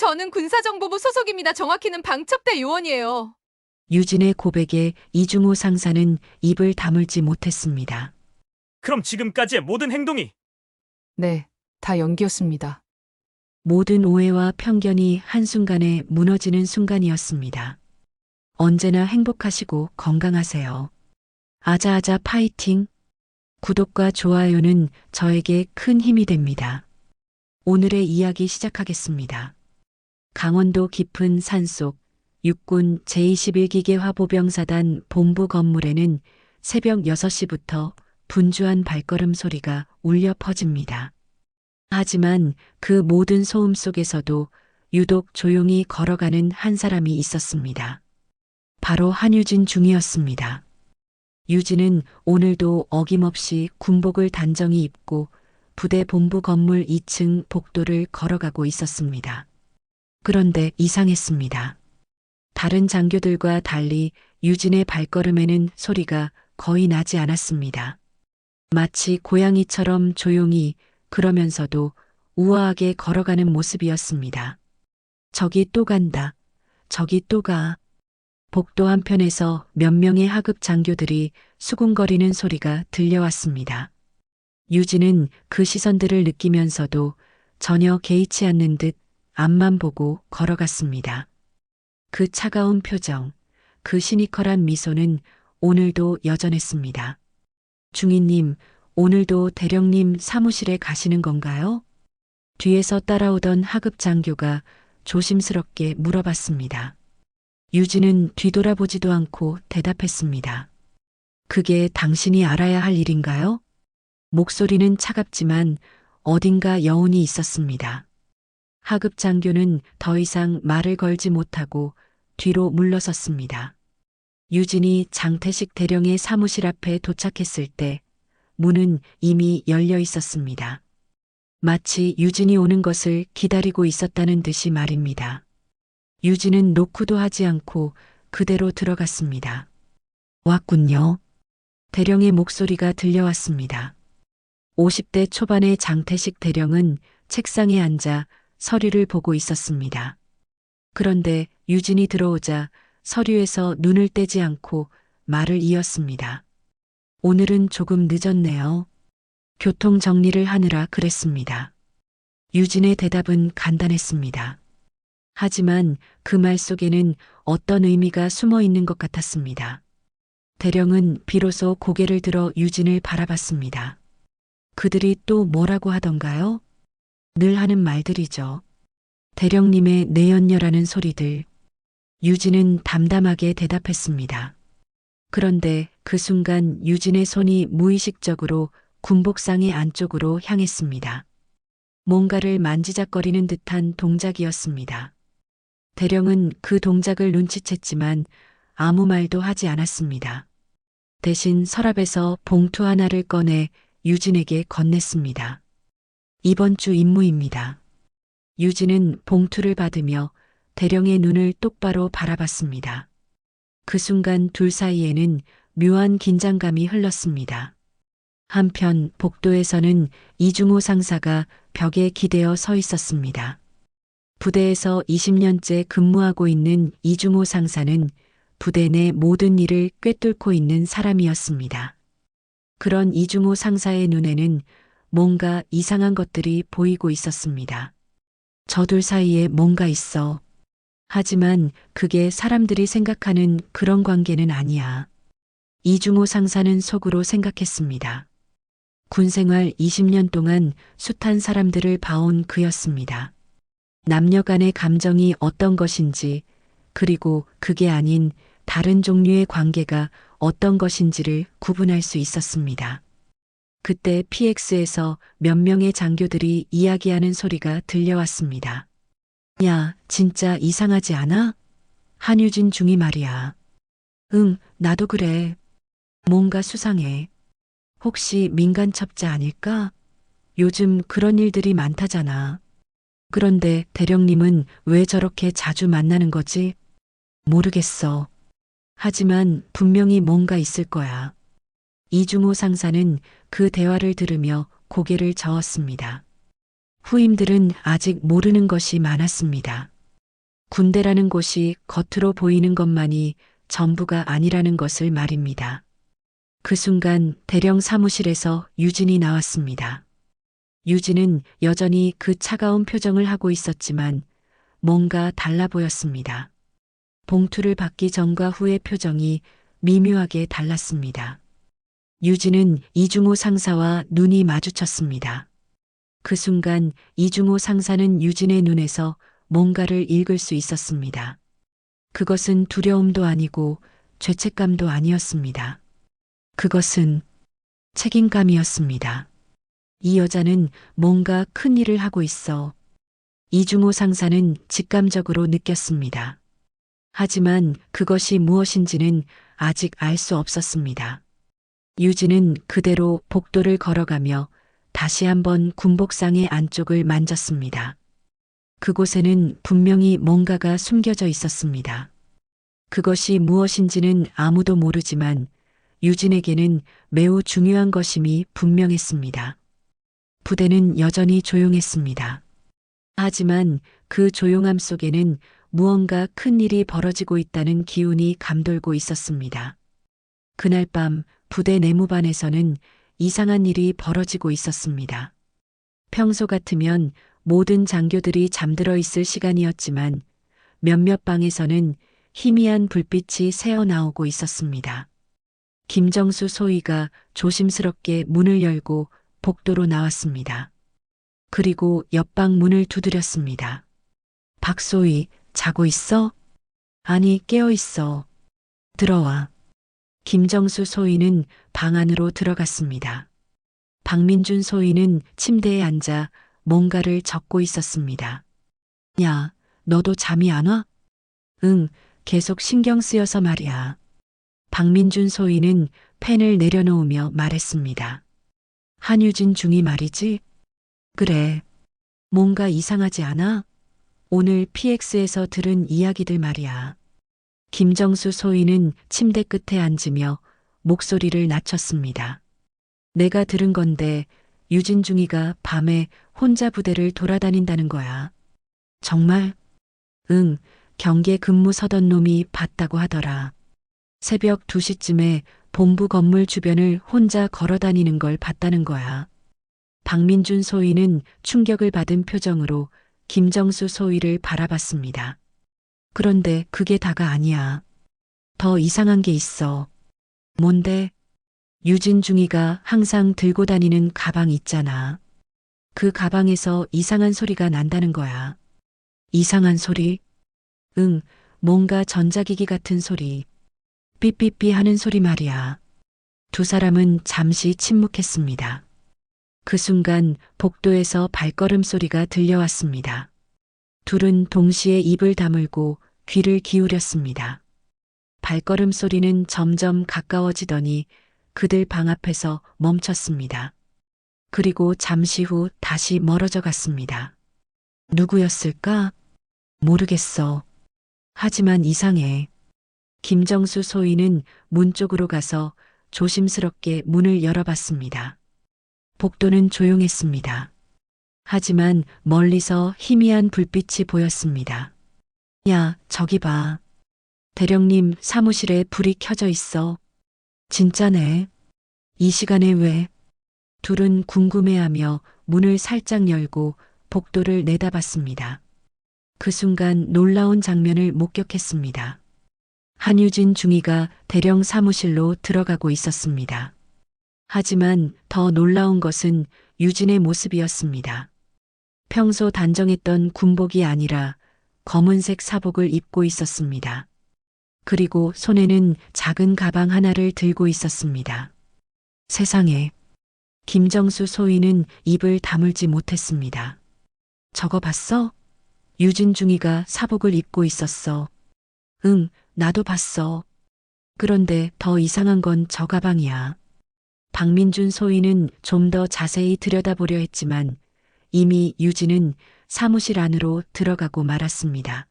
저는 군사정보부 소속입니다. 정확히는 방첩대 요원이에요. 유진의 고백에 이중호 상사는 입을 다물지 못했습니다. 그럼 지금까지의 모든 행동이 네, 다 연기였습니다. 모든 오해와 편견이 한순간에 무너지는 순간이었습니다. 언제나 행복하시고 건강하세요. 아자아자 파이팅! 구독과 좋아요는 저에게 큰 힘이 됩니다. 오늘의 이야기 시작하겠습니다. 강원도 깊은 산속 육군 제21기계 화보병사단 본부 건물에는 새벽 6시부터 분주한 발걸음 소리가 울려 퍼집니다. 하지만 그 모든 소음 속에서도 유독 조용히 걸어가는 한 사람이 있었습니다. 바로 한유진 중이었습니다. 유진은 오늘도 어김없이 군복을 단정히 입고 부대 본부 건물 2층 복도를 걸어가고 있었습니다. 그런데 이상했습니다. 다른 장교들과 달리 유진의 발걸음에는 소리가 거의 나지 않았습니다. 마치 고양이처럼 조용히 그러면서도 우아하게 걸어가는 모습이었습니다. 저기 또 간다. 저기 또 가. 복도 한편에서 몇 명의 하급 장교들이 수군거리는 소리가 들려왔습니다. 유진은 그 시선들을 느끼면서도 전혀 개의치 않는 듯 앞만 보고 걸어갔습니다. 그 차가운 표정, 그 시니컬한 미소는 오늘도 여전했습니다. 중위님, 오늘도 대령님 사무실에 가시는 건가요? 뒤에서 따라오던 하급 장교가 조심스럽게 물어봤습니다. 유진은 뒤돌아보지도 않고 대답했습니다. 그게 당신이 알아야 할 일인가요? 목소리는 차갑지만 어딘가 여운이 있었습니다. 하급 장교는 더 이상 말을 걸지 못하고 뒤로 물러섰습니다. 유진이 장태식 대령의 사무실 앞에 도착했을 때 문은 이미 열려 있었습니다. 마치 유진이 오는 것을 기다리고 있었다는 듯이 말입니다. 유진은 노크도 하지 않고 그대로 들어갔습니다. 왔군요. 대령의 목소리가 들려왔습니다. 50대 초반의 장태식 대령은 책상에 앉아 서류를 보고 있었습니다. 그런데 유진이 들어오자 서류에서 눈을 떼지 않고 말을 이었습니다. 오늘은 조금 늦었네요. 교통 정리를 하느라 그랬습니다. 유진의 대답은 간단했습니다. 하지만 그 말 속에는 어떤 의미가 숨어 있는 것 같았습니다. 대령은 비로소 고개를 들어 유진을 바라봤습니다. 그들이 또 뭐라고 하던가요? 늘 하는 말들이죠. 대령님의 내연녀라는 소리들. 유진은 담담하게 대답했습니다. 그런데 그 순간 유진의 손이 무의식적으로 군복상의 안쪽으로 향했습니다. 뭔가를 만지작거리는 듯한 동작이었습니다. 대령은 그 동작을 눈치챘지만 아무 말도 하지 않았습니다. 대신 서랍에서 봉투 하나를 꺼내 유진에게 건넸습니다. 이번 주 임무입니다. 유진은 봉투를 받으며 대령의 눈을 똑바로 바라봤습니다. 그 순간 둘 사이에는 묘한 긴장감이 흘렀습니다. 한편 복도에서는 이중호 상사가 벽에 기대어 서 있었습니다. 부대에서 20년째 근무하고 있는 이중호 상사는 부대 내 모든 일을 꿰뚫고 있는 사람이었습니다. 그런 이중호 상사의 눈에는 뭔가 이상한 것들이 보이고 있었습니다. 저둘 사이에 뭔가 있어. 하지만 그게 사람들이 생각하는 그런 관계는 아니야. 이중호 상사는 속으로 생각했습니다. 군생활 20년 동안 숱한 사람들을 봐온 그였습니다. 남녀 간의 감정이 어떤 것인지, 그리고 그게 아닌 다른 종류의 관계가 어떤 것인지를 구분할 수 있었습니다. 그때 PX에서 몇 명의 장교들이 이야기하는 소리가 들려왔습니다. 야, 진짜 이상하지 않아? 한유진 중이 말이야. 응, 나도 그래. 뭔가 수상해. 혹시 민간 첩자 아닐까? 요즘 그런 일들이 많다잖아. 그런데 대령님은 왜 저렇게 자주 만나는 거지? 모르겠어. 하지만 분명히 뭔가 있을 거야. 이중호 상사는 그 대화를 들으며 고개를 저었습니다. 후임들은 아직 모르는 것이 많았습니다. 군대라는 곳이 겉으로 보이는 것만이 전부가 아니라는 것을 말입니다. 그 순간 대령 사무실에서 유진이 나왔습니다. 유진은 여전히 그 차가운 표정을 하고 있었지만 뭔가 달라 보였습니다. 봉투를 받기 전과 후의 표정이 미묘하게 달랐습니다. 유진은 이중호 상사와 눈이 마주쳤습니다. 그 순간 이중호 상사는 유진의 눈에서 뭔가를 읽을 수 있었습니다. 그것은 두려움도 아니고 죄책감도 아니었습니다. 그것은 책임감이었습니다. 이 여자는 뭔가 큰 일을 하고 있어. 이중호 상사는 직감적으로 느꼈습니다. 하지만 그것이 무엇인지는 아직 알 수 없었습니다. 유진은 그대로 복도를 걸어가며 다시 한번 군복상의 안쪽을 만졌습니다. 그곳에는 분명히 뭔가가 숨겨져 있었습니다. 그것이 무엇인지는 아무도 모르지만 유진에게는 매우 중요한 것임이 분명했습니다. 부대는 여전히 조용했습니다. 하지만 그 조용함 속에는 무언가 큰 일이 벌어지고 있다는 기운이 감돌고 있었습니다. 그날 밤 부대 내무반에서는 이상한 일이 벌어지고 있었습니다. 평소 같으면 모든 장교들이 잠들어 있을 시간이었지만 몇몇 방에서는 희미한 불빛이 새어나오고 있었습니다. 김정수 소위가 조심스럽게 문을 열고 복도로 나왔습니다. 그리고 옆방 문을 두드렸습니다. 박소희, 자고 있어? 아니, 깨어 있어. 들어와. 김정수 소위는 방 안으로 들어갔습니다. 박민준 소위는 침대에 앉아 뭔가를 적고 있었습니다. 야, 너도 잠이 안 와? 응, 계속 신경 쓰여서 말이야. 박민준 소위는 펜을 내려놓으며 말했습니다. 한유진 중이 말이지? 그래. 뭔가 이상하지 않아? 오늘 PX에서 들은 이야기들 말이야. 김정수 소위는 침대 끝에 앉으며 목소리를 낮췄습니다. 내가 들은 건데 유진 중이가 밤에 혼자 부대를 돌아다닌다는 거야. 정말? 응, 경계 근무 서던 놈이 봤다고 하더라. 새벽 2시쯤에 본부 건물 주변을 혼자 걸어다니는 걸 봤다는 거야. 박민준 소위는 충격을 받은 표정으로 김정수 소위를 바라봤습니다. 그런데 그게 다가 아니야. 더 이상한 게 있어. 뭔데? 유진 중이가 항상 들고 다니는 가방 있잖아. 그 가방에서 이상한 소리가 난다는 거야. 이상한 소리? 응, 뭔가 전자기기 같은 소리. 삐삐삐 하는 소리 말이야. 두 사람은 잠시 침묵했습니다. 그 순간 복도에서 발걸음 소리가 들려왔습니다. 둘은 동시에 입을 다물고 귀를 기울였습니다. 발걸음 소리는 점점 가까워지더니 그들 방 앞에서 멈췄습니다. 그리고 잠시 후 다시 멀어져 갔습니다. 누구였을까? 모르겠어. 하지만 이상해. 김정수 소위는 문 쪽으로 가서 조심스럽게 문을 열어봤습니다. 복도는 조용했습니다. 하지만 멀리서 희미한 불빛이 보였습니다. 야, 저기 봐. 대령님 사무실에 불이 켜져 있어. 진짜네. 이 시간에 왜? 둘은 궁금해하며 문을 살짝 열고 복도를 내다봤습니다. 그 순간 놀라운 장면을 목격했습니다. 한유진 중위가 대령 사무실로 들어가고 있었습니다. 하지만 더 놀라운 것은 유진의 모습이었습니다. 평소 단정했던 군복이 아니라 검은색 사복을 입고 있었습니다. 그리고 손에는 작은 가방 하나를 들고 있었습니다. 세상에. 김정수 소위는 입을 다물지 못했습니다. 저거 봤어? 유진 중위가 사복을 입고 있었어. 응, 나도 봤어. 그런데 더 이상한 건 저 가방이야. 박민준 소위는 좀 더 자세히 들여다보려 했지만 이미 유진은 사무실 안으로 들어가고 말았습니다.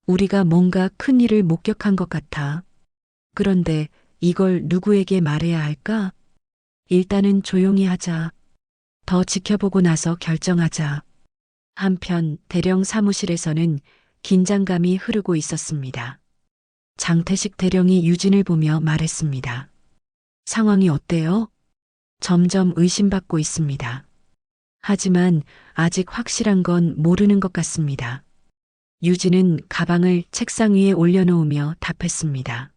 우리가 뭔가 큰 일을 목격한 것 같아. 그런데 이걸 누구에게 말해야 할까? 일단은 조용히 하자. 더 지켜보고 나서 결정하자. 한편 대령 사무실에서는 긴장감이 흐르고 있었습니다. 장태식 대령이 유진을 보며 말했습니다. 상황이 어때요? 점점 의심받고 있습니다. 하지만 아직 확실한 건 모르는 것 같습니다. 유진은 가방을 책상 위에 올려놓으며 답했습니다.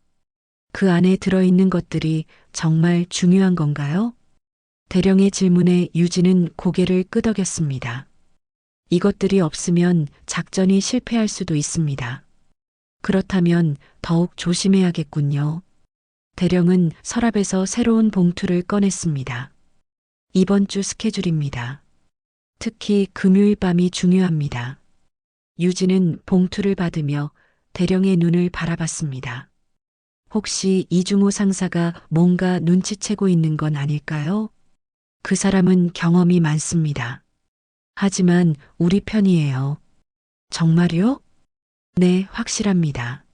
그 안에 들어있는 것들이 정말 중요한 건가요? 대령의 질문에 유진은 고개를 끄덕였습니다. 이것들이 없으면 작전이 실패할 수도 있습니다. 그렇다면 더욱 조심해야겠군요. 대령은 서랍에서 새로운 봉투를 꺼냈습니다. 이번 주 스케줄입니다. 특히 금요일 밤이 중요합니다. 유진은 봉투를 받으며 대령의 눈을 바라봤습니다. 혹시 이중호 상사가 뭔가 눈치채고 있는 건 아닐까요? 그 사람은 경험이 많습니다. 하지만 우리 편이에요. 정말요? 네, 확실합니다.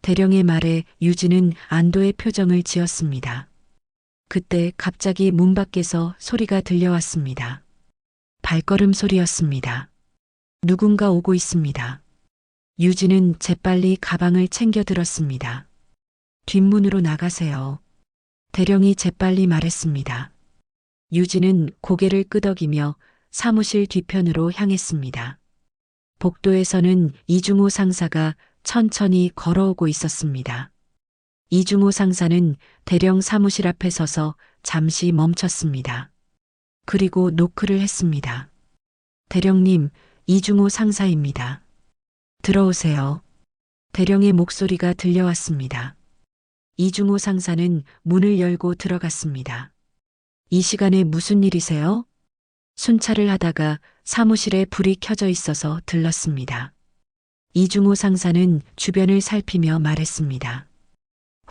대령의 말에 유진은 안도의 표정을 지었습니다. 그때 갑자기 문 밖에서 소리가 들려왔습니다. 발걸음 소리였습니다. 누군가 오고 있습니다. 유진은 재빨리 가방을 챙겨 들었습니다. 뒷문으로 나가세요. 대령이 재빨리 말했습니다. 유진은 고개를 끄덕이며 사무실 뒤편으로 향했습니다. 복도에서는 이중호 상사가 천천히 걸어오고 있었습니다. 이중호 상사는 대령 사무실 앞에 서서 잠시 멈췄습니다. 그리고 노크를 했습니다. 대령님, 이중호 상사입니다. 들어오세요. 대령의 목소리가 들려왔습니다. 이중호 상사는 문을 열고 들어갔습니다. 이 시간에 무슨 일이세요? 순찰을 하다가 사무실에 불이 켜져 있어서 들렀습니다. 이중호 상사는 주변을 살피며 말했습니다.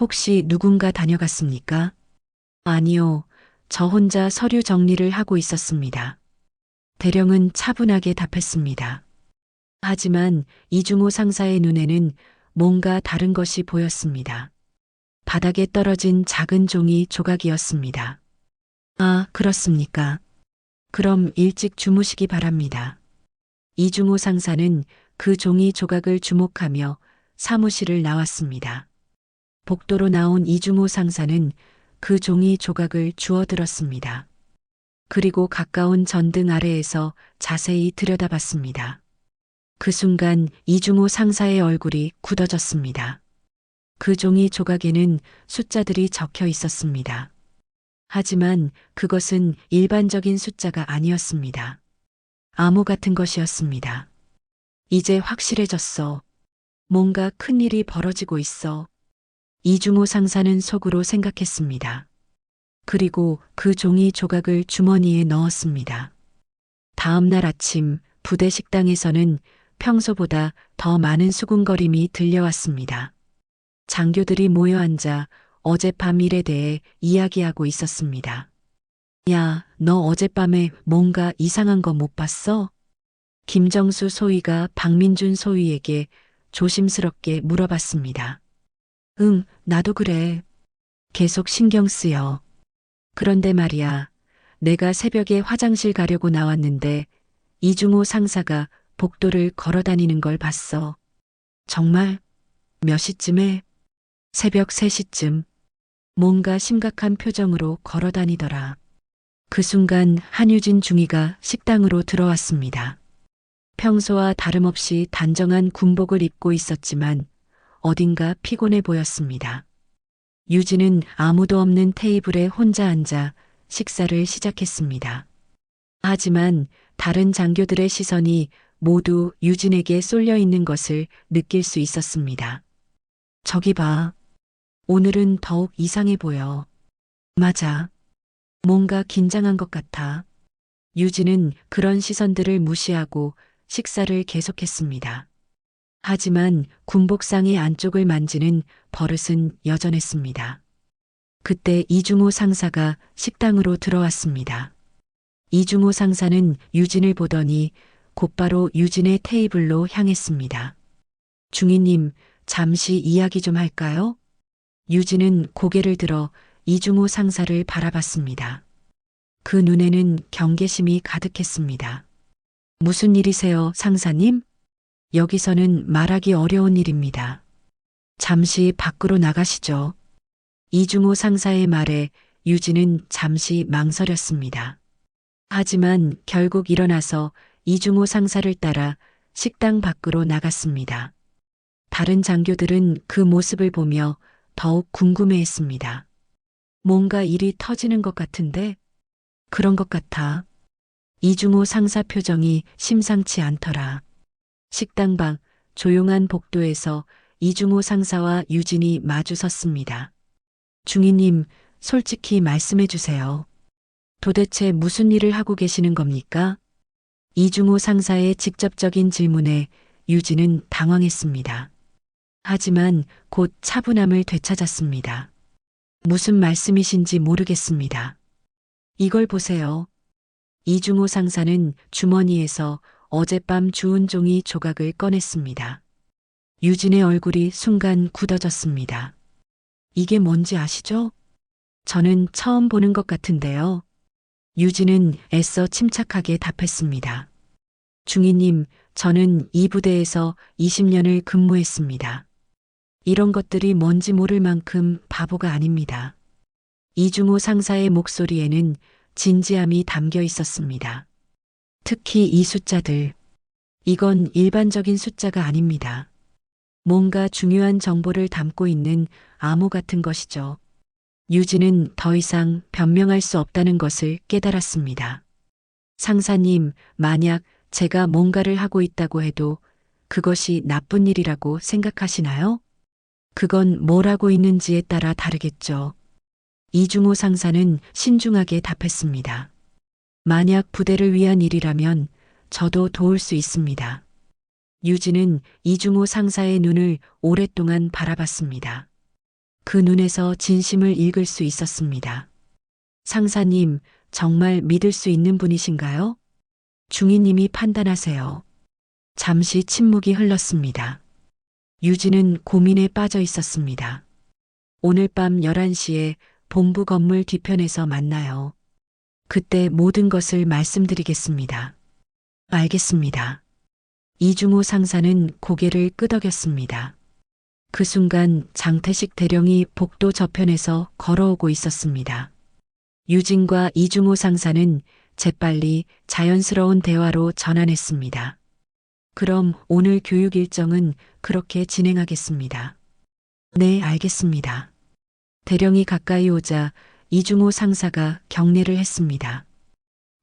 혹시 누군가 다녀갔습니까? 아니요, 저 혼자 서류 정리를 하고 있었습니다. 대령은 차분하게 답했습니다. 하지만 이중호 상사의 눈에는 뭔가 다른 것이 보였습니다. 바닥에 떨어진 작은 종이 조각이었습니다. 아, 그렇습니까? 그럼 일찍 주무시기 바랍니다. 이중호 상사는 그 종이 조각을 주목하며 사무실을 나왔습니다. 복도로 나온 이중호 상사는 그 종이 조각을 주워들었습니다. 그리고 가까운 전등 아래에서 자세히 들여다봤습니다. 그 순간 이중호 상사의 얼굴이 굳어졌습니다. 그 종이 조각에는 숫자들이 적혀 있었습니다. 하지만 그것은 일반적인 숫자가 아니었습니다. 암호 같은 것이었습니다. 이제 확실해졌어. 뭔가 큰일이 벌어지고 있어. 이중호 상사는 속으로 생각했습니다. 그리고 그 종이 조각을 주머니에 넣었습니다. 다음 날 아침 부대 식당에서는 평소보다 더 많은 수군거림이 들려왔습니다. 장교들이 모여 앉아 어젯밤 일에 대해 이야기하고 있었습니다. 야, 너 어젯밤에 뭔가 이상한 거 못 봤어? 김정수 소위가 박민준 소위에게 조심스럽게 물어봤습니다. 응, 나도 그래. 계속 신경 쓰여. 그런데 말이야, 내가 새벽에 화장실 가려고 나왔는데 이중호 상사가 복도를 걸어 다니는 걸 봤어. 정말? 몇 시쯤에? 새벽 3시쯤. 뭔가 심각한 표정으로 걸어 다니더라. 그 순간 한유진 중위가 식당으로 들어왔습니다. 평소와 다름없이 단정한 군복을 입고 있었지만 어딘가 피곤해 보였습니다. 유진은 아무도 없는 테이블에 혼자 앉아 식사를 시작했습니다. 하지만 다른 장교들의 시선이 모두 유진에게 쏠려 있는 것을 느낄 수 있었습니다. 저기 봐. 오늘은 더욱 이상해 보여. 맞아. 뭔가 긴장한 것 같아. 유진은 그런 시선들을 무시하고 식사를 계속했습니다. 하지만 군복상의 안쪽을 만지는 버릇은 여전했습니다. 그때 이중호 상사가 식당으로 들어왔습니다. 이중호 상사는 유진을 보더니 곧바로 유진의 테이블로 향했습니다. 중위님, 잠시 이야기 좀 할까요? 유진은 고개를 들어 이중호 상사를 바라봤습니다. 그 눈에는 경계심이 가득했습니다. 무슨 일이세요, 상사님? 여기서는 말하기 어려운 일입니다. 잠시 밖으로 나가시죠. 이중호 상사의 말에 유진은 잠시 망설였습니다. 하지만 결국 일어나서 이중호 상사를 따라 식당 밖으로 나갔습니다. 다른 장교들은 그 모습을 보며 더욱 궁금해했습니다. 뭔가 일이 터지는 것 같은데? 그런 것 같아. 이중호 상사 표정이 심상치 않더라. 식당 밖 조용한 복도에서 이중호 상사와 유진이 마주 섰습니다. 중위님, 솔직히 말씀해 주세요. 도대체 무슨 일을 하고 계시는 겁니까? 이중호 상사의 직접적인 질문에 유진은 당황했습니다. 하지만 곧 차분함을 되찾았습니다. 무슨 말씀이신지 모르겠습니다. 이걸 보세요. 이중호 상사는 주머니에서 어젯밤 주운 종이 조각을 꺼냈습니다. 유진의 얼굴이 순간 굳어졌습니다. 이게 뭔지 아시죠? 저는 처음 보는 것 같은데요. 유진은 애써 침착하게 답했습니다. 중위님, 저는 이 부대에서 20년을 근무했습니다. 이런 것들이 뭔지 모를 만큼 바보가 아닙니다. 이중호 상사의 목소리에는 진지함이 담겨 있었습니다. 특히 이 숫자들. 이건 일반적인 숫자가 아닙니다. 뭔가 중요한 정보를 담고 있는 암호 같은 것이죠. 유진은 더 이상 변명할 수 없다는 것을 깨달았습니다. 상사님, 만약 제가 뭔가를 하고 있다고 해도 그것이 나쁜 일이라고 생각하시나요? 그건 뭘 하고 있는지에 따라 다르겠죠. 이중호 상사는 신중하게 답했습니다. 만약 부대를 위한 일이라면 저도 도울 수 있습니다. 유진은 이중호 상사의 눈을 오랫동안 바라봤습니다. 그 눈에서 진심을 읽을 수 있었습니다. 상사님, 정말 믿을 수 있는 분이신가요? 중위님이 판단하세요. 잠시 침묵이 흘렀습니다. 유진은 고민에 빠져 있었습니다. 오늘 밤 11시에 본부 건물 뒤편에서 만나요. 그때 모든 것을 말씀드리겠습니다. 알겠습니다. 이중호 상사는 고개를 끄덕였습니다. 그 순간 장태식 대령이 복도 저편에서 걸어오고 있었습니다. 유진과 이중호 상사는 재빨리 자연스러운 대화로 전환했습니다. 그럼 오늘 교육 일정은 그렇게 진행하겠습니다. 네, 알겠습니다. 대령이 가까이 오자 이중호 상사가 경례를 했습니다.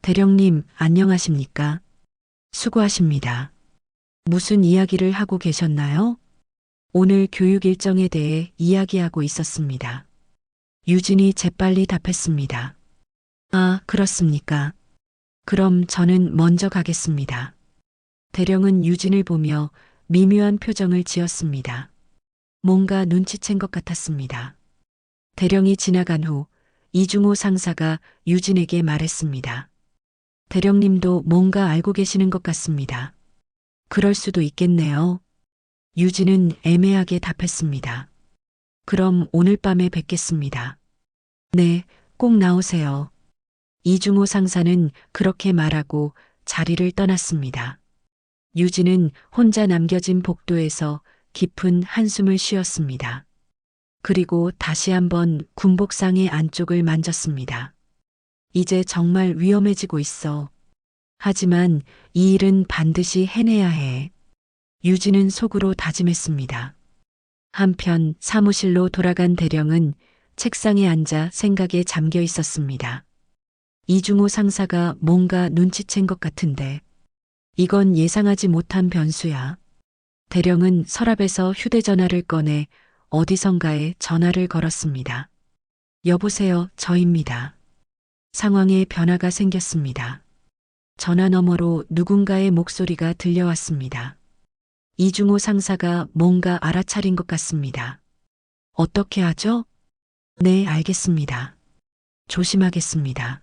대령님, 안녕하십니까? 수고하십니다. 무슨 이야기를 하고 계셨나요? 오늘 교육 일정에 대해 이야기하고 있었습니다. 유진이 재빨리 답했습니다. 아, 그렇습니까? 그럼 저는 먼저 가겠습니다. 대령은 유진을 보며 미묘한 표정을 지었습니다. 뭔가 눈치챈 것 같았습니다. 대령이 지나간 후 이중호 상사가 유진에게 말했습니다. 대령님도 뭔가 알고 계시는 것 같습니다. 그럴 수도 있겠네요. 유진은 애매하게 답했습니다. 그럼 오늘 밤에 뵙겠습니다. 네, 꼭 나오세요. 이중호 상사는 그렇게 말하고 자리를 떠났습니다. 유진은 혼자 남겨진 복도에서 깊은 한숨을 쉬었습니다. 그리고 다시 한번 군복상의 안쪽을 만졌습니다. 이제 정말 위험해지고 있어. 하지만 이 일은 반드시 해내야 해. 유진은 속으로 다짐했습니다. 한편 사무실로 돌아간 대령은 책상에 앉아 생각에 잠겨 있었습니다. 이중호 상사가 뭔가 눈치챈 것 같은데 이건 예상하지 못한 변수야. 대령은 서랍에서 휴대전화를 꺼내 어디선가에 전화를 걸었습니다. 여보세요, 저입니다. 상황에 변화가 생겼습니다. 전화 너머로 누군가의 목소리가 들려왔습니다. 이중호 상사가 뭔가 알아차린 것 같습니다. 어떻게 하죠? 네, 알겠습니다. 조심하겠습니다.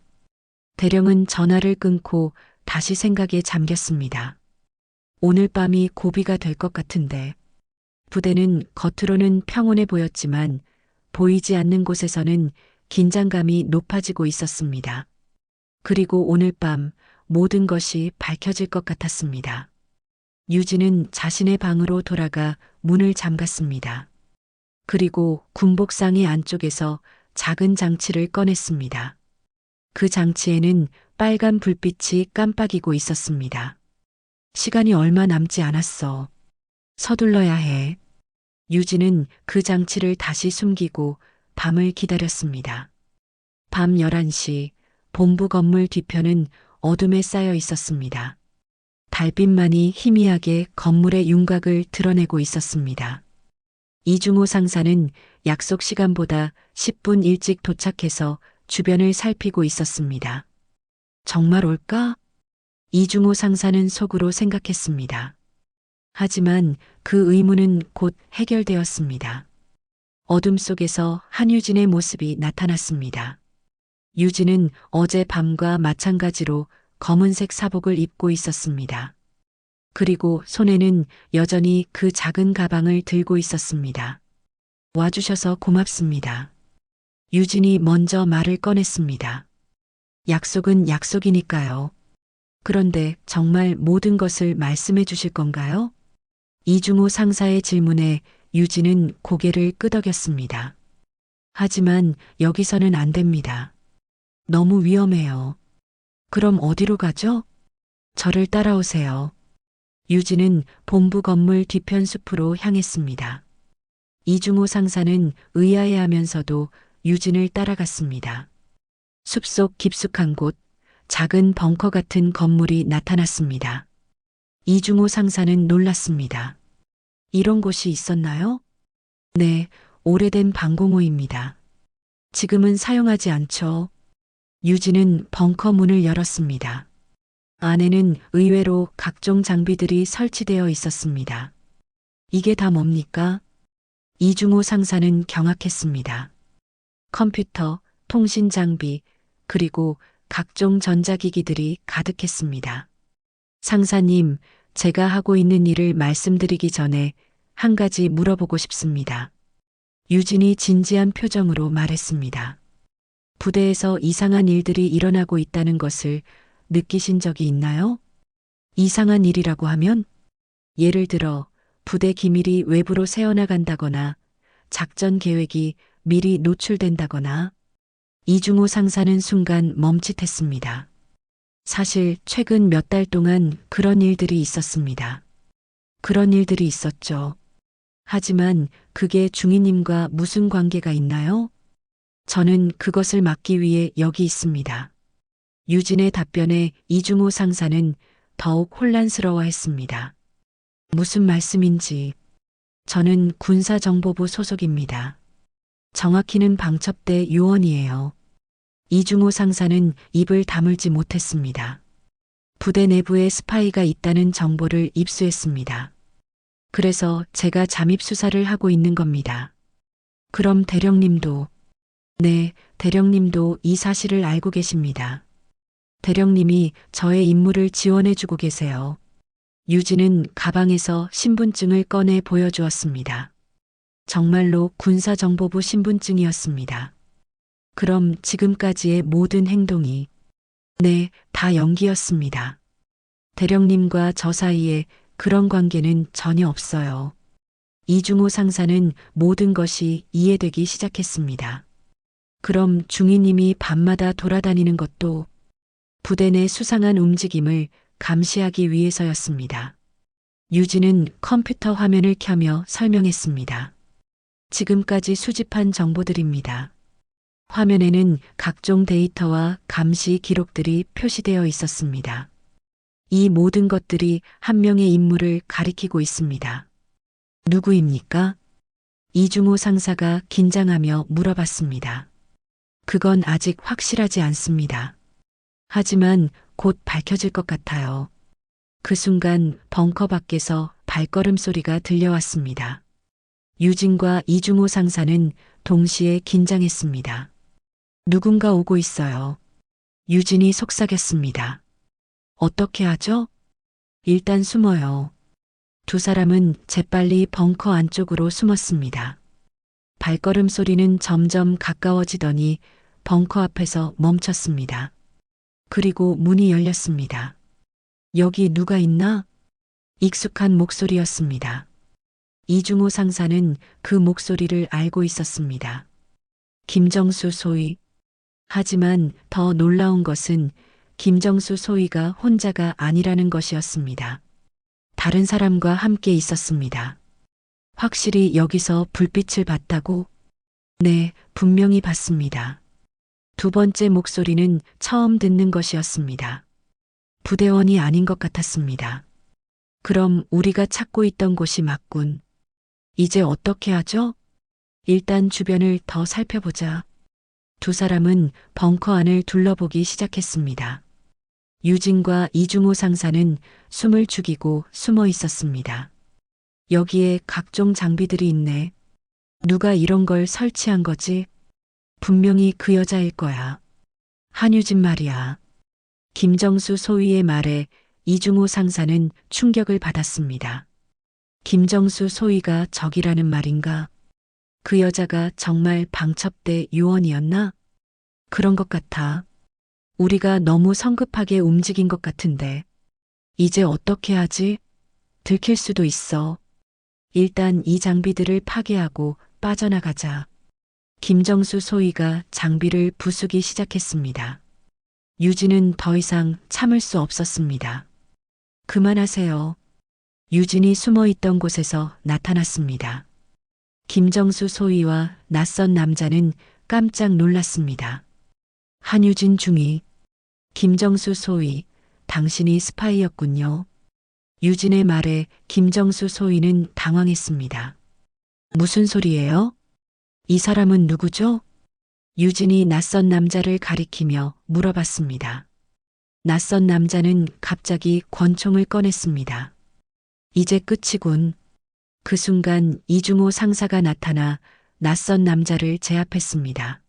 대령은 전화를 끊고 다시 생각에 잠겼습니다. 오늘 밤이 고비가 될 것 같은데 부대는 겉으로는 평온해 보였지만 보이지 않는 곳에서는 긴장감이 높아지고 있었습니다. 그리고 오늘 밤 모든 것이 밝혀질 것 같았습니다. 유진은 자신의 방으로 돌아가 문을 잠갔습니다. 그리고 군복상의 안쪽에서 작은 장치를 꺼냈습니다. 그 장치에는 빨간 불빛이 깜빡이고 있었습니다. 시간이 얼마 남지 않았어. 서둘러야 해. 유진은 그 장치를 다시 숨기고 밤을 기다렸습니다. 밤 11시 본부 건물 뒤편은 어둠에 쌓여 있었습니다. 달빛만이 희미하게 건물의 윤곽을 드러내고 있었습니다. 이중호 상사는 약속 시간보다 10분 일찍 도착해서 주변을 살피고 있었습니다. 정말 올까? 이중호 상사는 속으로 생각했습니다. 하지만 그 의문은 곧 해결되었습니다. 어둠 속에서 한유진의 모습이 나타났습니다. 유진은 어제 밤과 마찬가지로 검은색 사복을 입고 있었습니다. 그리고 손에는 여전히 그 작은 가방을 들고 있었습니다. 와주셔서 고맙습니다. 유진이 먼저 말을 꺼냈습니다. 약속은 약속이니까요. 그런데 정말 모든 것을 말씀해 주실 건가요? 이중호 상사의 질문에 유진은 고개를 끄덕였습니다. 하지만 여기서는 안 됩니다. 너무 위험해요. 그럼 어디로 가죠? 저를 따라오세요. 유진은 본부 건물 뒤편 숲으로 향했습니다. 이중호 상사는 의아해하면서도 유진을 따라갔습니다. 숲속 깊숙한 곳, 작은 벙커 같은 건물이 나타났습니다. 이중호 상사는 놀랐습니다. 이런 곳이 있었나요? 네, 오래된 방공호입니다. 지금은 사용하지 않죠. 유진은 벙커 문을 열었습니다. 안에는 의외로 각종 장비들이 설치되어 있었습니다. 이게 다 뭡니까? 이중호 상사는 경악했습니다. 컴퓨터, 통신 장비, 그리고 각종 전자기기들이 가득했습니다. 상사님, 제가 하고 있는 일을 말씀드리기 전에 한 가지 물어보고 싶습니다. 유진이 진지한 표정으로 말했습니다. 부대에서 이상한 일들이 일어나고 있다는 것을 느끼신 적이 있나요? 이상한 일이라고 하면? 예를 들어 부대 기밀이 외부로 새어나간다거나 작전 계획이 미리 노출된다거나. 이중호 상사는 순간 멈칫했습니다. 사실 최근 몇 달 동안 그런 일들이 있었습니다. 그런 일들이 있었죠. 하지만 그게 중위님과 무슨 관계가 있나요? 저는 그것을 막기 위해 여기 있습니다. 유진의 답변에 이중호 상사는 더욱 혼란스러워했습니다. 무슨 말씀인지. 저는 군사정보부 소속입니다. 정확히는 방첩대 요원이에요. 이중호 상사는 입을 다물지 못했습니다. 부대 내부에 스파이가 있다는 정보를 입수했습니다. 그래서 제가 잠입 수사를 하고 있는 겁니다. 그럼 대령님도. 네, 대령님도 이 사실을 알고 계십니다. 대령님이 저의 임무를 지원해주고 계세요. 유진은 가방에서 신분증을 꺼내 보여주었습니다. 정말로 군사정보부 신분증이었습니다. 그럼 지금까지의 모든 행동이. 네, 다 연기였습니다. 대령님과 저 사이에 그런 관계는 전혀 없어요. 이중호 상사는 모든 것이 이해되기 시작했습니다. 그럼 중위님이 밤마다 돌아다니는 것도 부대 내 수상한 움직임을 감시하기 위해서였습니다. 유진은 컴퓨터 화면을 켜며 설명했습니다. 지금까지 수집한 정보들입니다. 화면에는 각종 데이터와 감시 기록들이 표시되어 있었습니다. 이 모든 것들이 한 명의 인물을 가리키고 있습니다. 누구입니까? 이중호 상사가 긴장하며 물어봤습니다. 그건 아직 확실하지 않습니다. 하지만 곧 밝혀질 것 같아요. 그 순간 벙커 밖에서 발걸음 소리가 들려왔습니다. 유진과 이중호 상사는 동시에 긴장했습니다. 누군가 오고 있어요. 유진이 속삭였습니다. 어떻게 하죠? 일단 숨어요. 두 사람은 재빨리 벙커 안쪽으로 숨었습니다. 발걸음 소리는 점점 가까워지더니 벙커 앞에서 멈췄습니다. 그리고 문이 열렸습니다. 여기 누가 있나? 익숙한 목소리였습니다. 이중호 상사는 그 목소리를 알고 있었습니다. 김정수 소위. 하지만 더 놀라운 것은 김정수 소위가 혼자가 아니라는 것이었습니다. 다른 사람과 함께 있었습니다. 확실히 여기서 불빛을 봤다고? 네, 분명히 봤습니다. 두 번째 목소리는 처음 듣는 것이었습니다. 부대원이 아닌 것 같았습니다. 그럼 우리가 찾고 있던 곳이 맞군. 이제 어떻게 하죠? 일단 주변을 더 살펴보자. 두 사람은 벙커 안을 둘러보기 시작했습니다. 유진과 이중호 상사는 숨을 죽이고 숨어 있었습니다. 여기에 각종 장비들이 있네. 누가 이런 걸 설치한 거지? 분명히 그 여자일 거야. 한유진 말이야. 김정수 소위의 말에 이중호 상사는 충격을 받았습니다. 김정수 소위가 적이라는 말인가? 그 여자가 정말 방첩대 요원이었나? 그런 것 같아. 우리가 너무 성급하게 움직인 것 같은데. 이제 어떻게 하지? 들킬 수도 있어. 일단 이 장비들을 파괴하고 빠져나가자. 김정수 소위가 장비를 부수기 시작했습니다. 유진은 더 이상 참을 수 없었습니다. 그만하세요. 유진이 숨어 있던 곳에서 나타났습니다. 김정수 소위와 낯선 남자는 깜짝 놀랐습니다. 한유진 중위, 김정수 소위, 당신이 스파이였군요. 유진의 말에 김정수 소위는 당황했습니다. 무슨 소리예요? 이 사람은 누구죠? 유진이 낯선 남자를 가리키며 물어봤습니다. 낯선 남자는 갑자기 권총을 꺼냈습니다. 이제 끝이군. 그 순간 이중호 상사가 나타나 낯선 남자를 제압했습니다.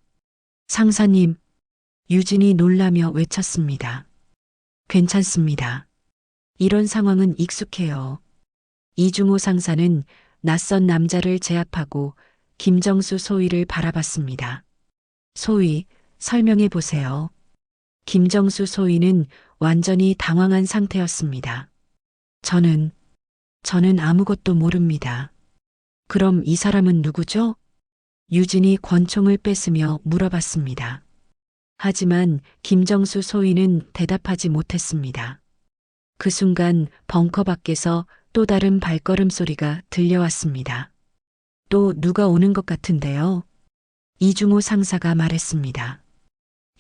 상사님, 유진이 놀라며 외쳤습니다. 괜찮습니다. 이런 상황은 익숙해요. 이중호 상사는 낯선 남자를 제압하고 김정수 소위를 바라봤습니다. 소위, 설명해 보세요. 김정수 소위는 완전히 당황한 상태였습니다. 저는 아무것도 모릅니다. 그럼 이 사람은 누구죠? 유진이 권총을 뺏으며 물어봤습니다. 하지만 김정수 소위는 대답하지 못했습니다. 그 순간 벙커 밖에서 또 다른 발걸음 소리가 들려왔습니다. 또 누가 오는 것 같은데요. 이중호 상사가 말했습니다.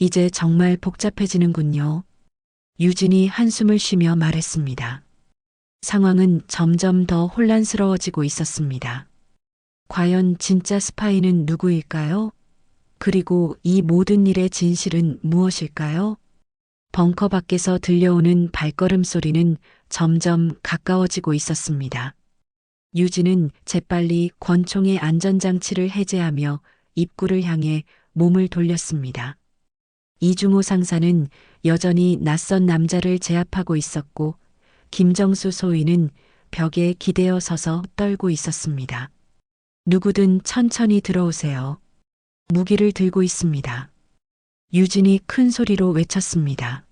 이제 정말 복잡해지는군요. 유진이 한숨을 쉬며 말했습니다. 상황은 점점 더 혼란스러워지고 있었습니다. 과연 진짜 스파이는 누구일까요? 그리고 이 모든 일의 진실은 무엇일까요? 벙커 밖에서 들려오는 발걸음 소리는 점점 가까워지고 있었습니다. 유진은 재빨리 권총의 안전장치를 해제하며 입구를 향해 몸을 돌렸습니다. 이중호 상사는 여전히 낯선 남자를 제압하고 있었고 김정수 소위는 벽에 기대어 서서 떨고 있었습니다. 누구든 천천히 들어오세요. 무기를 들고 있습니다. 유진이 큰 소리로 외쳤습니다.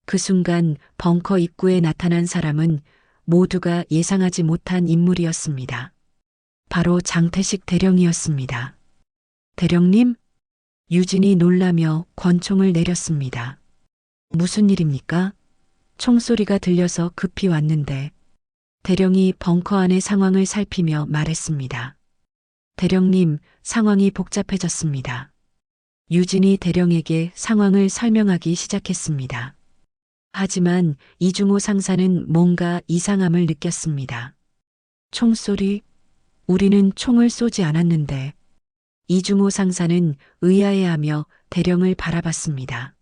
그 순간 벙커 입구에 나타난 사람은 모두가 예상하지 못한 인물이었습니다. 바로 장태식 대령이었습니다. 대령님? 유진이 놀라며 권총을 내렸습니다. 무슨 일입니까? 총소리가 들려서 급히 왔는데 대령이 벙커 안의 상황을 살피며 말했습니다. 대령님, 상황이 복잡해졌습니다. 유진이 대령에게 상황을 설명하기 시작했습니다. 하지만 이중호 상사는 뭔가 이상함을 느꼈습니다. 총소리? 우리는 총을 쏘지 않았는데. 이중호 상사는 의아해하며 대령을 바라봤습니다.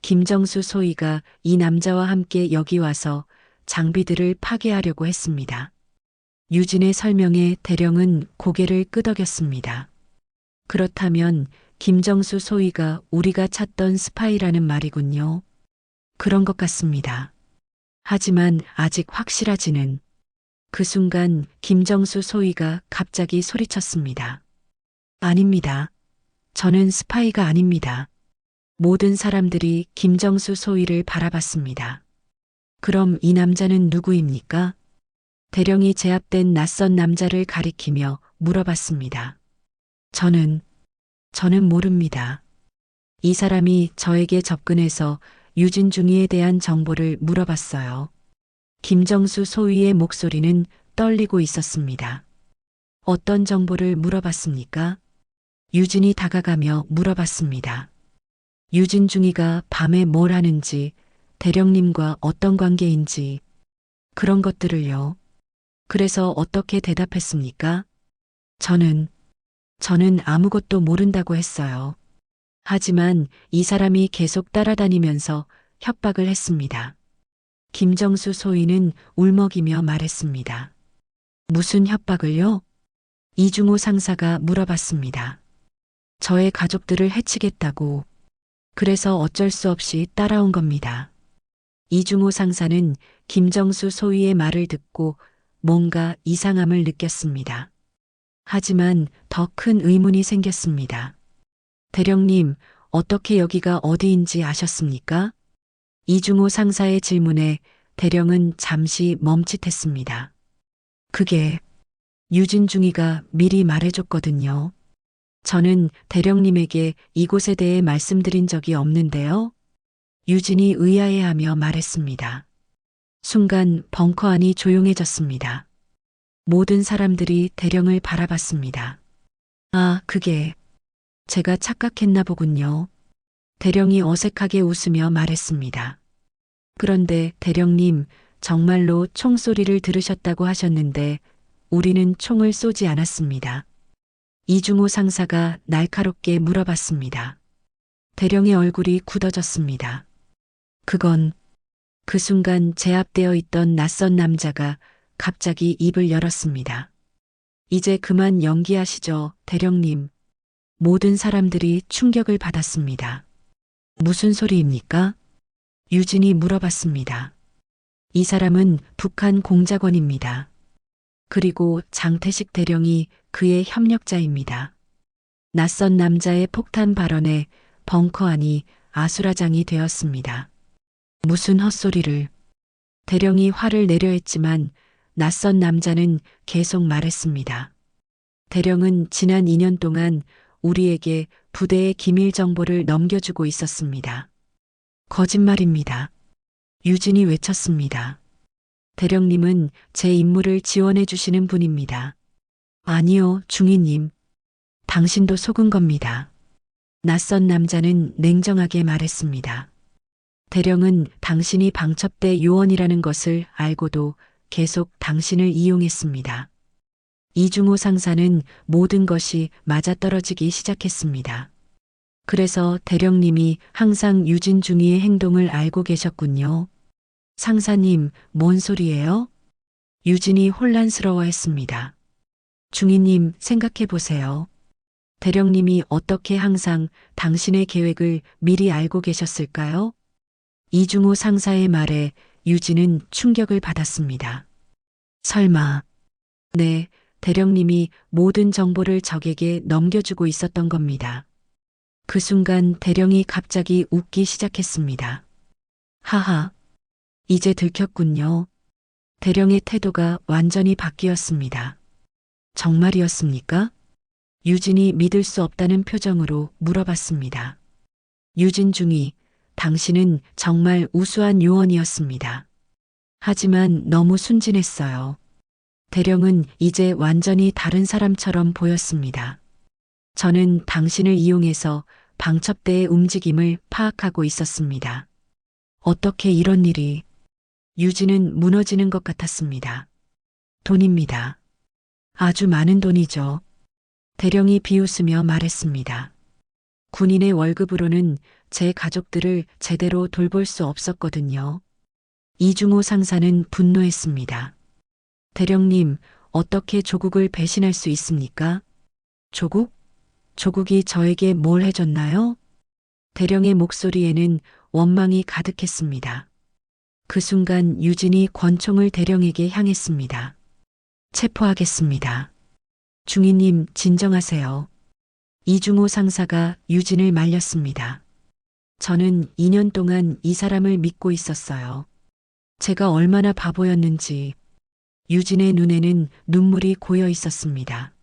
김정수 소위가 이 남자와 함께 여기 와서 장비들을 파괴하려고 했습니다. 유진의 설명에 대령은 고개를 끄덕였습니다. 그렇다면 김정수 소위가 우리가 찾던 스파이라는 말이군요. 그런 것 같습니다. 하지만 아직 확실하지는. 그 순간 김정수 소위가 갑자기 소리쳤습니다. 아닙니다. 저는 스파이가 아닙니다. 모든 사람들이 김정수 소위를 바라봤습니다. 그럼 이 남자는 누구입니까? 대령이 제압된 낯선 남자를 가리키며 물어봤습니다. 저는 모릅니다. 이 사람이 저에게 접근해서 유진중이에 대한 정보를 물어봤어요. 김정수 소위의 목소리는 떨리고 있었습니다. 어떤 정보를 물어봤습니까? 유진이 다가가며 물어봤습니다. 유진중이가 밤에 뭘 하는지, 대령님과 어떤 관계인지, 그런 것들을요. 그래서 어떻게 대답했습니까? 저는 아무것도 모른다고 했어요. 하지만 이 사람이 계속 따라다니면서 협박을 했습니다. 김정수 소위는 울먹이며 말했습니다. 무슨 협박을요? 이중호 상사가 물어봤습니다. 저의 가족들을 해치겠다고. 그래서 어쩔 수 없이 따라온 겁니다. 이중호 상사는 김정수 소위의 말을 듣고 뭔가 이상함을 느꼈습니다. 하지만 더 큰 의문이 생겼습니다. 대령님, 어떻게 여기가 어디인지 아셨습니까? 이중호 상사의 질문에 대령은 잠시 멈칫했습니다. 그게 유진중이가 미리 말해줬거든요. 저는 대령님에게 이곳에 대해 말씀드린 적이 없는데요. 유진이 의아해하며 말했습니다. 순간 벙커 안이 조용해졌습니다. 모든 사람들이 대령을 바라봤습니다. 아, 그게 제가 착각했나 보군요. 대령이 어색하게 웃으며 말했습니다. 그런데 대령님, 정말로 총소리를 들으셨다고 하셨는데 우리는 총을 쏘지 않았습니다. 이중호 상사가 날카롭게 물어봤습니다. 대령의 얼굴이 굳어졌습니다. 그 순간 제압되어 있던 낯선 남자가 갑자기 입을 열었습니다. 이제 그만 연기하시죠, 대령님. 모든 사람들이 충격을 받았습니다. 무슨 소리입니까? 유진이 물어봤습니다. 이 사람은 북한 공작원입니다. 그리고 장태식 대령이 그의 협력자입니다. 낯선 남자의 폭탄 발언에 벙커 안이 아수라장이 되었습니다. 무슨 헛소리를. 대령이 화를 내려 했지만 낯선 남자는 계속 말했습니다. 대령은 지난 2년 동안 우리에게 부대의 기밀 정보를 넘겨주고 있었습니다. 거짓말입니다. 유진이 외쳤습니다. 대령님은 제 임무를 지원해 주시는 분입니다. 아니요, 중위님. 당신도 속은 겁니다. 낯선 남자는 냉정하게 말했습니다. 대령은 당신이 방첩대 요원이라는 것을 알고도 계속 당신을 이용했습니다. 이중호 상사는 모든 것이 맞아떨어지기 시작했습니다. 그래서 대령님이 항상 유진중이의 행동을 알고 계셨군요. 상사님, 뭔 소리예요? 유진이 혼란스러워했습니다. 중위님, 생각해 보세요. 대령님이 어떻게 항상 당신의 계획을 미리 알고 계셨을까요? 이중호 상사의 말에 유진은 충격을 받았습니다. 설마. 네, 대령님이 모든 정보를 적에게 넘겨주고 있었던 겁니다. 그 순간 대령이 갑자기 웃기 시작했습니다. 하하. 이제 들켰군요. 대령의 태도가 완전히 바뀌었습니다. 정말이었습니까? 유진이 믿을 수 없다는 표정으로 물어봤습니다. 유진중이, 당신은 정말 우수한 요원이었습니다. 하지만 너무 순진했어요. 대령은 이제 완전히 다른 사람처럼 보였습니다. 저는 당신을 이용해서 방첩대의 움직임을 파악하고 있었습니다. 어떻게 이런 일이. 유진은 무너지는 것 같았습니다. 돈입니다. 아주 많은 돈이죠. 대령이 비웃으며 말했습니다. 군인의 월급으로는 제 가족들을 제대로 돌볼 수 없었거든요. 이중호 상사는 분노했습니다. 대령님, 어떻게 조국을 배신할 수 있습니까? 조국? 조국이 저에게 뭘 해줬나요? 대령의 목소리에는 원망이 가득했습니다. 그 순간 유진이 권총을 대령에게 향했습니다. 체포하겠습니다. 중위님, 진정하세요. 이중호 상사가 유진을 말렸습니다. 저는 2년 동안 이 사람을 믿고 있었어요. 제가 얼마나 바보였는지. 유진의 눈에는 눈물이 고여 있었습니다.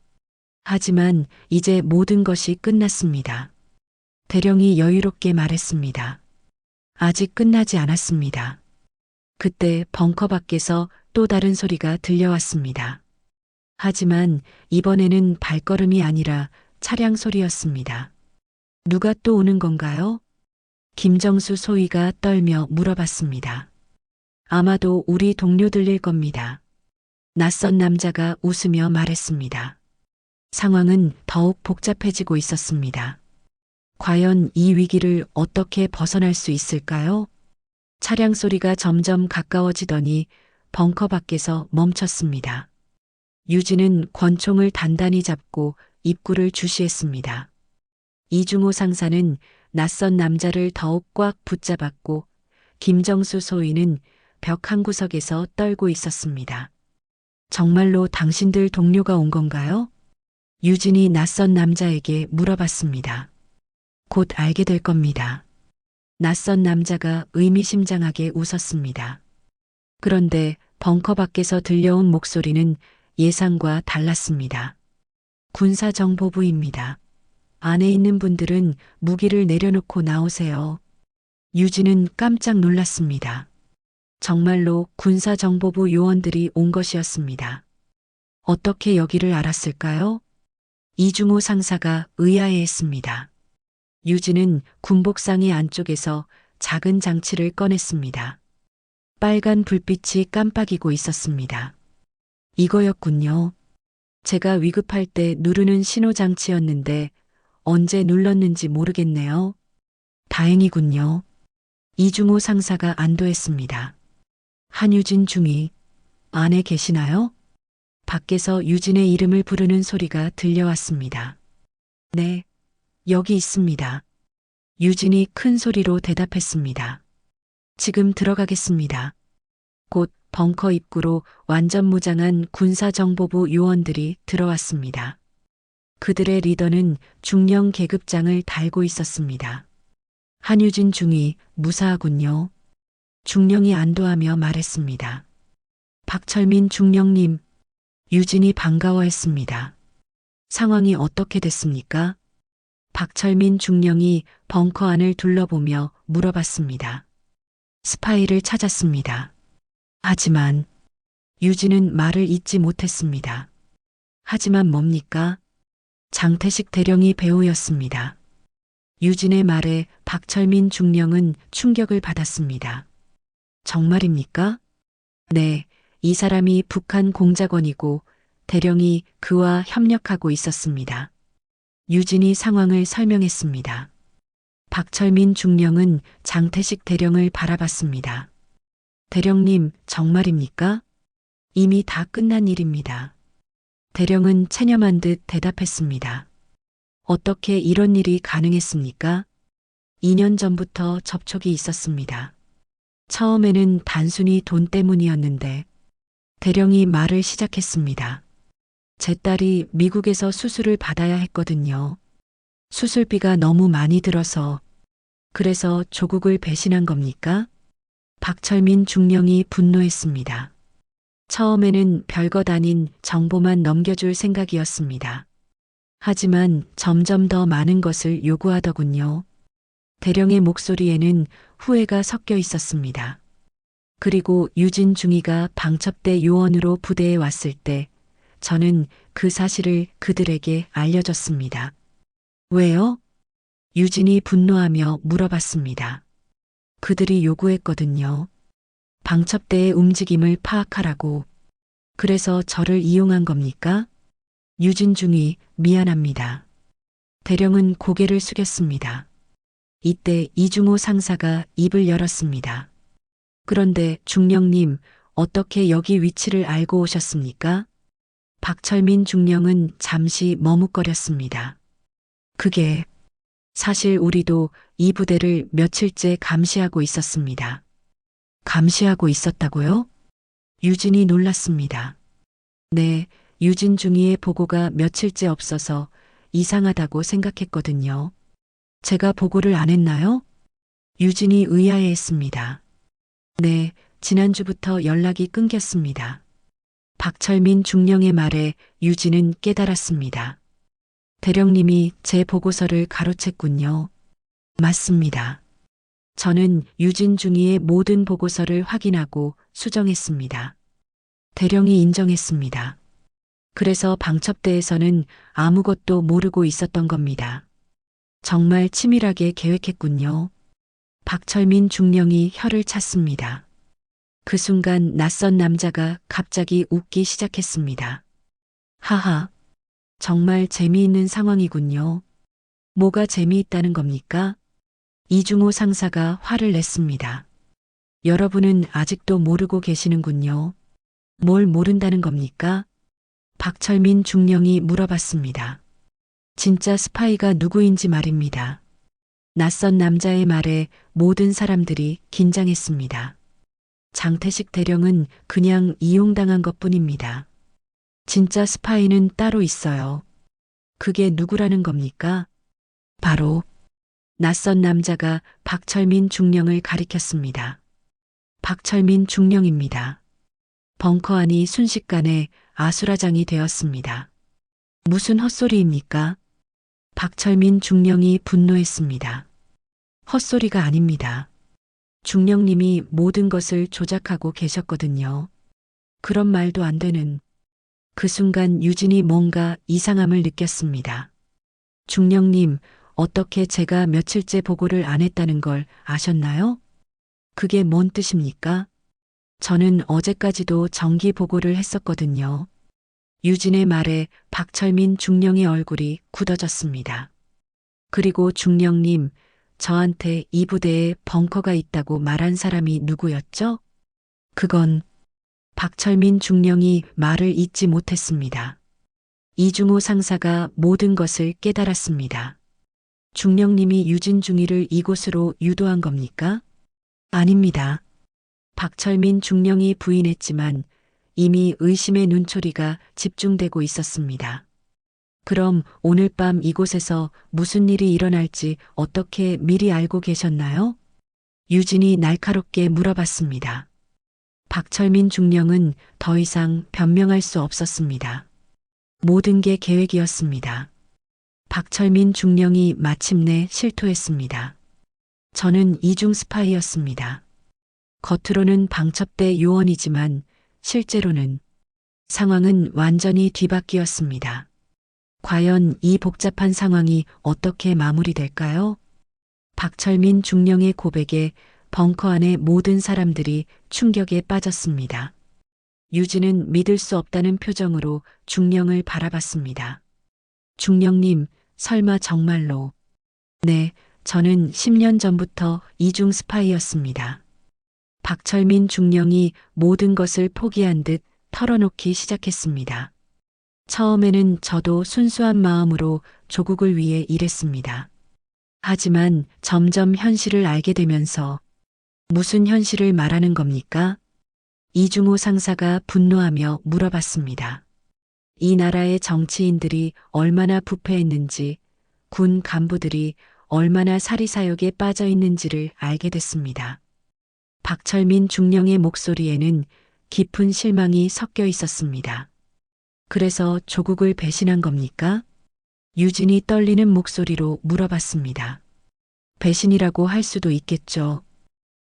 하지만 이제 모든 것이 끝났습니다. 대령이 여유롭게 말했습니다. 아직 끝나지 않았습니다. 그때 벙커 밖에서 또 다른 소리가 들려왔습니다. 하지만 이번에는 발걸음이 아니라 차량 소리였습니다. 누가 또 오는 건가요? 김정수 소위가 떨며 물어봤습니다. 아마도 우리 동료들일 겁니다. 낯선 남자가 웃으며 말했습니다. 상황은 더욱 복잡해지고 있었습니다. 과연 이 위기를 어떻게 벗어날 수 있을까요? 차량 소리가 점점 가까워지더니 벙커 밖에서 멈췄습니다. 유진은 권총을 단단히 잡고 입구를 주시했습니다. 이중호 상사는 낯선 남자를 더욱 꽉 붙잡았고 김정수 소위는 벽 한 구석에서 떨고 있었습니다. 정말로 당신들 동료가 온 건가요? 유진이 낯선 남자에게 물어봤습니다. 곧 알게 될 겁니다. 낯선 남자가 의미심장하게 웃었습니다. 그런데 벙커 밖에서 들려온 목소리는 예상과 달랐습니다. 군사정보부입니다. 안에 있는 분들은 무기를 내려놓고 나오세요. 유진은 깜짝 놀랐습니다. 정말로 군사정보부 요원들이 온 것이었습니다. 어떻게 여기를 알았을까요? 이중호 상사가 의아해했습니다. 유진은 군복상의 안쪽에서 작은 장치를 꺼냈습니다. 빨간 불빛이 깜빡이고 있었습니다. 이거였군요. 제가 위급할 때 누르는 신호장치였는데 언제 눌렀는지 모르겠네요. 다행이군요. 이중호 상사가 안도했습니다. 한유진 중위, 안에 계시나요? 밖에서 유진의 이름을 부르는 소리가 들려왔습니다. 네, 여기 있습니다. 유진이 큰 소리로 대답했습니다. 지금 들어가겠습니다. 곧 벙커 입구로 완전 무장한 군사정보부 요원들이 들어왔습니다. 그들의 리더는 중령 계급장을 달고 있었습니다. 한유진 중위 무사하군요. 중령이 안도하며 말했습니다. 박철민 중령님, 유진이 반가워했습니다. 상황이 어떻게 됐습니까? 박철민 중령이 벙커 안을 둘러보며 물어봤습니다. 스파이를 찾았습니다. 하지만 유진은 말을 잇지 못했습니다. 하지만 뭡니까? 장태식 대령이 배우였습니다. 유진의 말에 박철민 중령은 충격을 받았습니다. 정말입니까? 네, 이 사람이 북한 공작원이고 대령이 그와 협력하고 있었습니다. 유진이 상황을 설명했습니다. 박철민 중령은 장태식 대령을 바라봤습니다. 대령님, 정말입니까? 이미 다 끝난 일입니다. 대령은 체념한 듯 대답했습니다. 어떻게 이런 일이 가능했습니까? 2년 전부터 접촉이 있었습니다. 처음에는 단순히 돈 때문이었는데 대령이 말을 시작했습니다. 제 딸이 미국에서 수술을 받아야 했거든요. 수술비가 너무 많이 들어서 그래서 조국을 배신한 겁니까? 박철민 중령이 분노했습니다. 처음에는 별것 아닌 정보만 넘겨줄 생각이었습니다. 하지만 점점 더 많은 것을 요구하더군요. 대령의 목소리에는 후회가 섞여 있었습니다. 그리고 유진 중위가 방첩대 요원으로 부대에 왔을 때 저는 그 사실을 그들에게 알려줬습니다. 왜요? 유진이 분노하며 물어봤습니다. 그들이 요구했거든요. 방첩대의 움직임을 파악하라고. 그래서 저를 이용한 겁니까? 유진 중위, 미안합니다. 대령은 고개를 숙였습니다. 이때 이중호 상사가 입을 열었습니다. 그런데 중령님, 어떻게 여기 위치를 알고 오셨습니까? 박철민 중령은 잠시 머뭇거렸습니다. 그게 사실 우리도 이 부대를 며칠째 감시하고 있었습니다. 감시하고 있었다고요? 유진이 놀랐습니다. 네, 유진 중위의 보고가 며칠째 없어서 이상하다고 생각했거든요. 제가 보고를 안 했나요? 유진이 의아해했습니다. 네, 지난주부터 연락이 끊겼습니다. 박철민 중령의 말에 유진은 깨달았습니다. 대령님이 제 보고서를 가로챘군요. 맞습니다. 저는 유진 중위의 모든 보고서를 확인하고 수정했습니다. 대령이 인정했습니다. 그래서 방첩대에서는 아무것도 모르고 있었던 겁니다. 정말 치밀하게 계획했군요. 박철민 중령이 혀를 찼습니다. 그 순간 낯선 남자가 갑자기 웃기 시작했습니다. 하하, 정말 재미있는 상황이군요. 뭐가 재미있다는 겁니까? 이중호 상사가 화를 냈습니다. 여러분은 아직도 모르고 계시는군요. 뭘 모른다는 겁니까? 박철민 중령이 물어봤습니다. 진짜 스파이가 누구인지 말입니다. 낯선 남자의 말에 모든 사람들이 긴장했습니다. 장태식 대령은 그냥 이용당한 것뿐입니다. 진짜 스파이는 따로 있어요. 그게 누구라는 겁니까? 바로 낯선 남자가 박철민 중령을 가리켰습니다. 박철민 중령입니다. 벙커 안이 순식간에 아수라장이 되었습니다. 무슨 헛소리입니까? 박철민 중령이 분노했습니다. 헛소리가 아닙니다. 중령님이 모든 것을 조작하고 계셨거든요. 그런 말도 안 되는. 그 순간 유진이 뭔가 이상함을 느꼈습니다. 중령님, 어떻게 제가 며칠째 보고를 안 했다는 걸 아셨나요? 그게 뭔 뜻입니까? 저는 어제까지도 정기 보고를 했었거든요. 유진의 말에 박철민 중령의 얼굴이 굳어졌습니다. 그리고 중령님, 저한테 이 부대에 벙커가 있다고 말한 사람이 누구였죠? 그건 박철민 중령이 말을 잇지 못했습니다. 이중호 상사가 모든 것을 깨달았습니다. 중령님이 유진 중위를 이곳으로 유도한 겁니까? 아닙니다. 박철민 중령이 부인했지만 이미 의심의 눈초리가 집중되고 있었습니다. 그럼 오늘 밤 이곳에서 무슨 일이 일어날지 어떻게 미리 알고 계셨나요? 유진이 날카롭게 물어봤습니다. 박철민 중령은 더 이상 변명할 수 없었습니다. 모든 게 계획이었습니다. 박철민 중령이 마침내 실토했습니다. 저는 이중 스파이였습니다. 겉으로는 방첩대 요원이지만 실제로는 상황은 완전히 뒤바뀌었습니다. 과연 이 복잡한 상황이 어떻게 마무리될까요? 박철민 중령의 고백에 벙커 안의 모든 사람들이 충격에 빠졌습니다. 유진은 믿을 수 없다는 표정으로 중령을 바라봤습니다. 중령님, 설마 정말로. 네, 저는 10년 전부터 이중 스파이였습니다. 박철민 중령이 모든 것을 포기한 듯 털어놓기 시작했습니다. 처음에는 저도 순수한 마음으로 조국을 위해 일했습니다. 하지만 점점 현실을 알게 되면서 무슨 현실을 말하는 겁니까? 이중호 상사가 분노하며 물어봤습니다. 이 나라의 정치인들이 얼마나 부패했는지, 군 간부들이 얼마나 사리사욕에 빠져 있는지를 알게 됐습니다. 박철민 중령의 목소리에는 깊은 실망이 섞여 있었습니다. 그래서 조국을 배신한 겁니까? 유진이 떨리는 목소리로 물어봤습니다. 배신이라고 할 수도 있겠죠.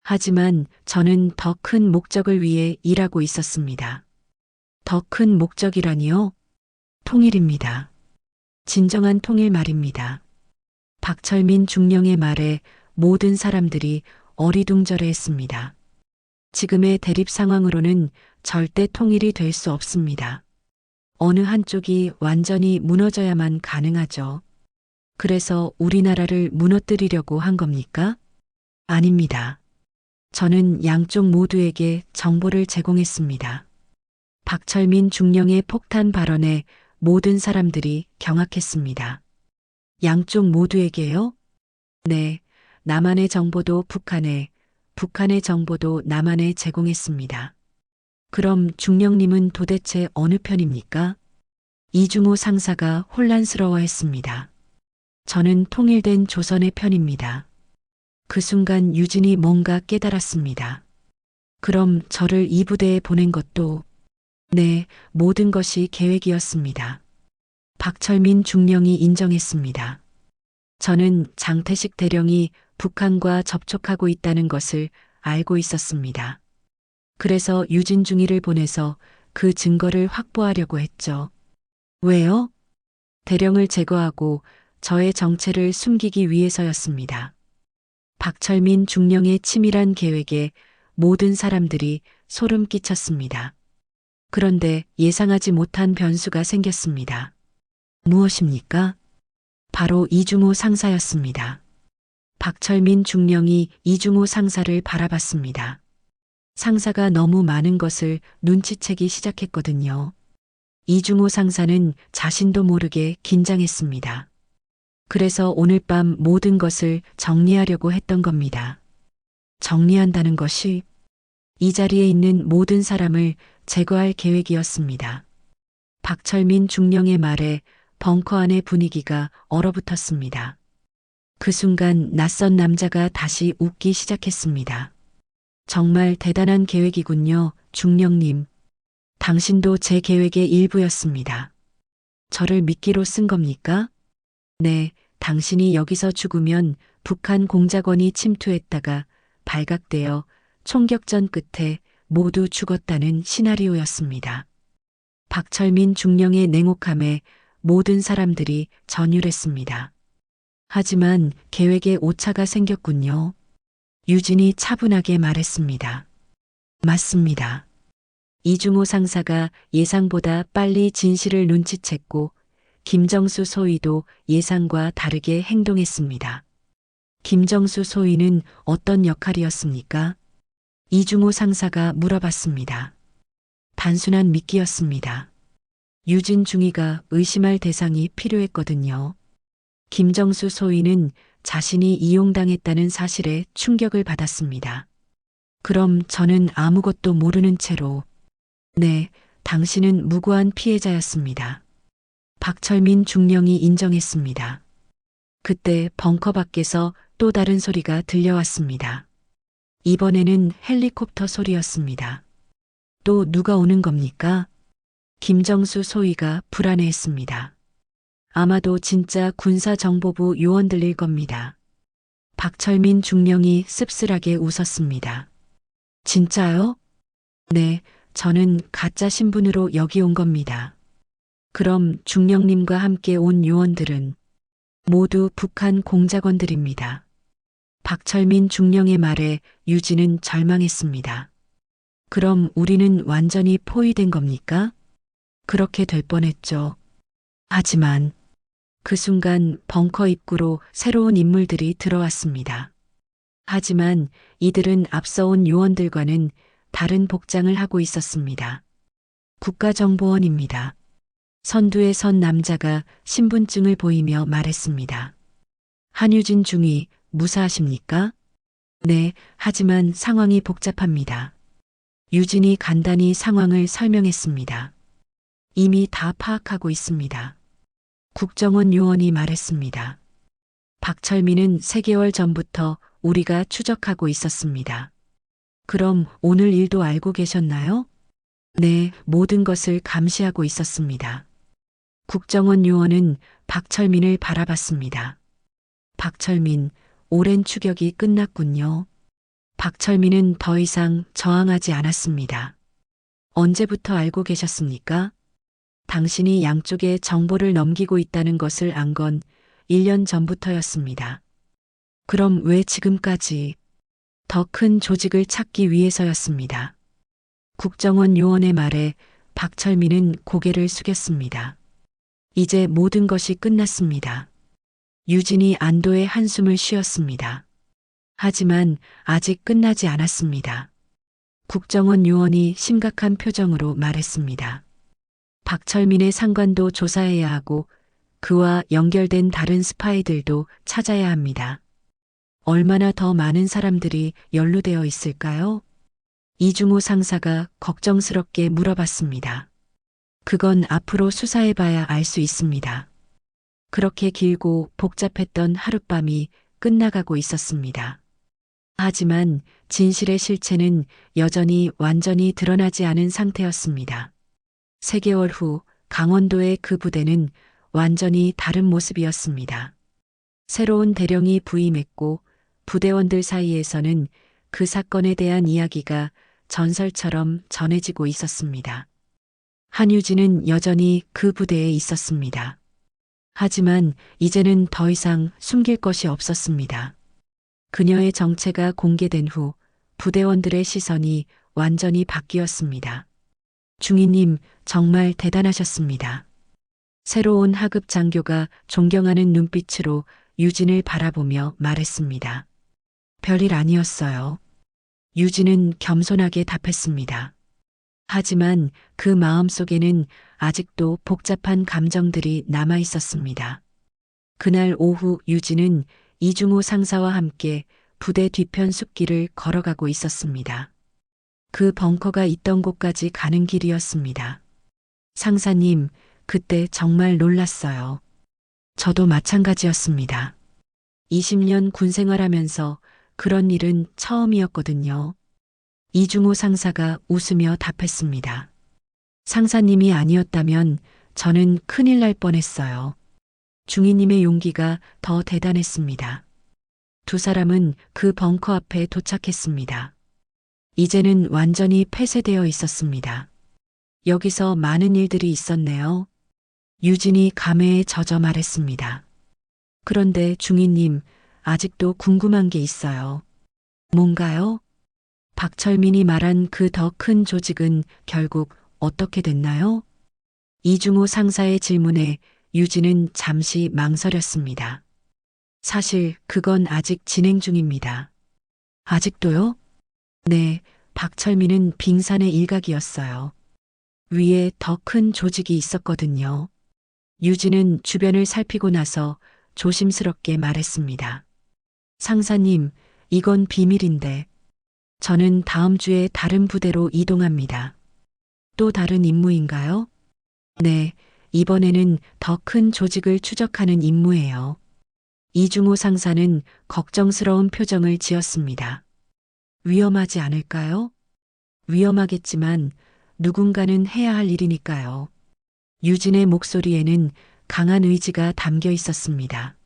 하지만 저는 더 큰 목적을 위해 일하고 있었습니다. 더 큰 목적이라니요? 통일입니다. 진정한 통일 말입니다. 박철민 중령의 말에 모든 사람들이 어리둥절해했습니다. 지금의 대립 상황으로는 절대 통일이 될 수 없습니다. 어느 한쪽이 완전히 무너져야만 가능하죠. 그래서 우리나라를 무너뜨리려고 한 겁니까? 아닙니다. 저는 양쪽 모두에게 정보를 제공했습니다. 박철민 중령의 폭탄 발언에 모든 사람들이 경악했습니다. 양쪽 모두에게요? 네, 남한의 정보도 북한에, 북한의 정보도 남한에 제공했습니다. 그럼 중령님은 도대체 어느 편입니까? 이중호 상사가 혼란스러워했습니다. 저는 통일된 조선의 편입니다. 그 순간 유진이 뭔가 깨달았습니다. 그럼 저를 이 부대에 보낸 것도 네, 모든 것이 계획이었습니다. 박철민 중령이 인정했습니다. 저는 장태식 대령이 북한과 접촉하고 있다는 것을 알고 있었습니다. 그래서 유진중이를 보내서 그 증거를 확보하려고 했죠. 왜요? 대령을 제거하고 저의 정체를 숨기기 위해서였습니다. 박철민 중령의 치밀한 계획에 모든 사람들이 소름 끼쳤습니다. 그런데 예상하지 못한 변수가 생겼습니다. 무엇입니까? 바로 이중호 상사였습니다. 박철민 중령이 이중호 상사를 바라봤습니다. 상사가 너무 많은 것을 눈치채기 시작했거든요. 이중호 상사는 자신도 모르게 긴장했습니다. 그래서 오늘 밤 모든 것을 정리하려고 했던 겁니다. 정리한다는 것이 이 자리에 있는 모든 사람을 제거할 계획이었습니다. 박철민 중령의 말에 벙커 안의 분위기가 얼어붙었습니다. 그 순간 낯선 남자가 다시 웃기 시작했습니다. 정말 대단한 계획이군요, 중령님. 당신도 제 계획의 일부였습니다. 저를 미끼로 쓴 겁니까? 네, 당신이 여기서 죽으면 북한 공작원이 침투했다가 발각되어 총격전 끝에 모두 죽었다는 시나리오였습니다. 박철민 중령의 냉혹함에 모든 사람들이 전율했습니다. 하지만 계획에 오차가 생겼군요. 유진이 차분하게 말했습니다. 맞습니다. 이중호 상사가 예상보다 빨리 진실을 눈치챘고 김정수 소위도 예상과 다르게 행동했습니다. 김정수 소위는 어떤 역할이었습니까? 이중호 상사가 물어봤습니다. 단순한 미끼였습니다. 유진 중위가 의심할 대상이 필요했거든요. 김정수 소위는 자신이 이용당했다는 사실에 충격을 받았습니다. 그럼 저는 아무것도 모르는 채로 네, 당신은 무고한 피해자였습니다. 박철민 중령이 인정했습니다. 그때 벙커 밖에서 또 다른 소리가 들려왔습니다. 이번에는 헬리콥터 소리였습니다. 또 누가 오는 겁니까? 김정수 소위가 불안해했습니다. 아마도 진짜 군사정보부 요원들일 겁니다. 박철민 중령이 씁쓸하게 웃었습니다. 진짜요? 네, 저는 가짜 신분으로 여기 온 겁니다. 그럼 중령님과 함께 온 요원들은 모두 북한 공작원들입니다. 박철민 중령의 말에 유진은 절망했습니다. 그럼 우리는 완전히 포위된 겁니까? 그렇게 될 뻔했죠. 하지만 그 순간 벙커 입구로 새로운 인물들이 들어왔습니다. 하지만 이들은 앞서 온 요원들과는 다른 복장을 하고 있었습니다. 국가정보원입니다. 선두에 선 남자가 신분증을 보이며 말했습니다. 한유진 중위 무사하십니까? 네, 하지만 상황이 복잡합니다. 유진이 간단히 상황을 설명했습니다. 이미 다 파악하고 있습니다. 국정원 요원이 말했습니다. 박철민은 3개월 전부터 우리가 추적하고 있었습니다. 그럼 오늘 일도 알고 계셨나요? 네, 모든 것을 감시하고 있었습니다. 국정원 요원은 박철민을 바라봤습니다. 박철민, 오랜 추격이 끝났군요. 박철민은 더 이상 저항하지 않았습니다. 언제부터 알고 계셨습니까? 당신이 양쪽에 정보를 넘기고 있다는 것을 안 건 1년 전부터였습니다. 그럼 왜 지금까지? 더 큰 조직을 찾기 위해서였습니다. 국정원 요원의 말에 박철민은 고개를 숙였습니다. 이제 모든 것이 끝났습니다. 유진이 안도의 한숨을 쉬었습니다. 하지만 아직 끝나지 않았습니다. 국정원 요원이 심각한 표정으로 말했습니다. 박철민의 상관도 조사해야 하고 그와 연결된 다른 스파이들도 찾아야 합니다. 얼마나 더 많은 사람들이 연루되어 있을까요? 이중호 상사가 걱정스럽게 물어봤습니다. 그건 앞으로 수사해봐야 알 수 있습니다. 그렇게 길고 복잡했던 하룻밤이 끝나가고 있었습니다. 하지만 진실의 실체는 여전히 완전히 드러나지 않은 상태였습니다. 3개월 후 강원도의 그 부대는 완전히 다른 모습이었습니다. 새로운 대령이 부임했고 부대원들 사이에서는 그 사건에 대한 이야기가 전설처럼 전해지고 있었습니다. 한유진은 여전히 그 부대에 있었습니다. 하지만 이제는 더 이상 숨길 것이 없었습니다. 그녀의 정체가 공개된 후 부대원들의 시선이 완전히 바뀌었습니다. 중위님, 정말 대단하셨습니다. 새로운 하급 장교가 존경하는 눈빛으로 유진을 바라보며 말했습니다. 별일 아니었어요. 유진은 겸손하게 답했습니다. 하지만 그 마음 속에는 아직도 복잡한 감정들이 남아 있었습니다. 그날 오후 유진은 이중호 상사와 함께 부대 뒤편 숲길을 걸어가고 있었습니다. 그 벙커가 있던 곳까지 가는 길이었습니다. 상사님, 그때 정말 놀랐어요. 저도 마찬가지였습니다. 20년 군 생활하면서 그런 일은 처음이었거든요. 이중호 상사가 웃으며 답했습니다. 상사님이 아니었다면 저는 큰일 날 뻔했어요. 중위님의 용기가 더 대단했습니다. 두 사람은 그 벙커 앞에 도착했습니다. 이제는 완전히 폐쇄되어 있었습니다. 여기서 많은 일들이 있었네요. 유진이 감회에 젖어 말했습니다. 그런데 중위님, 아직도 궁금한 게 있어요. 뭔가요? 박철민이 말한 그 더 큰 조직은 결국 어떻게 됐나요? 이중호 상사의 질문에 유진은 잠시 망설였습니다. 사실 그건 아직 진행 중입니다. 아직도요? 네, 박철민은 빙산의 일각이었어요. 위에 더 큰 조직이 있었거든요. 유진은 주변을 살피고 나서 조심스럽게 말했습니다. 상사님, 이건 비밀인데. 저는 다음 주에 다른 부대로 이동합니다. 또 다른 임무인가요? 네, 이번에는 더 큰 조직을 추적하는 임무예요. 이중호 상사는 걱정스러운 표정을 지었습니다. 위험하지 않을까요? 위험하겠지만 누군가는 해야 할 일이니까요. 유진의 목소리에는 강한 의지가 담겨 있었습니다.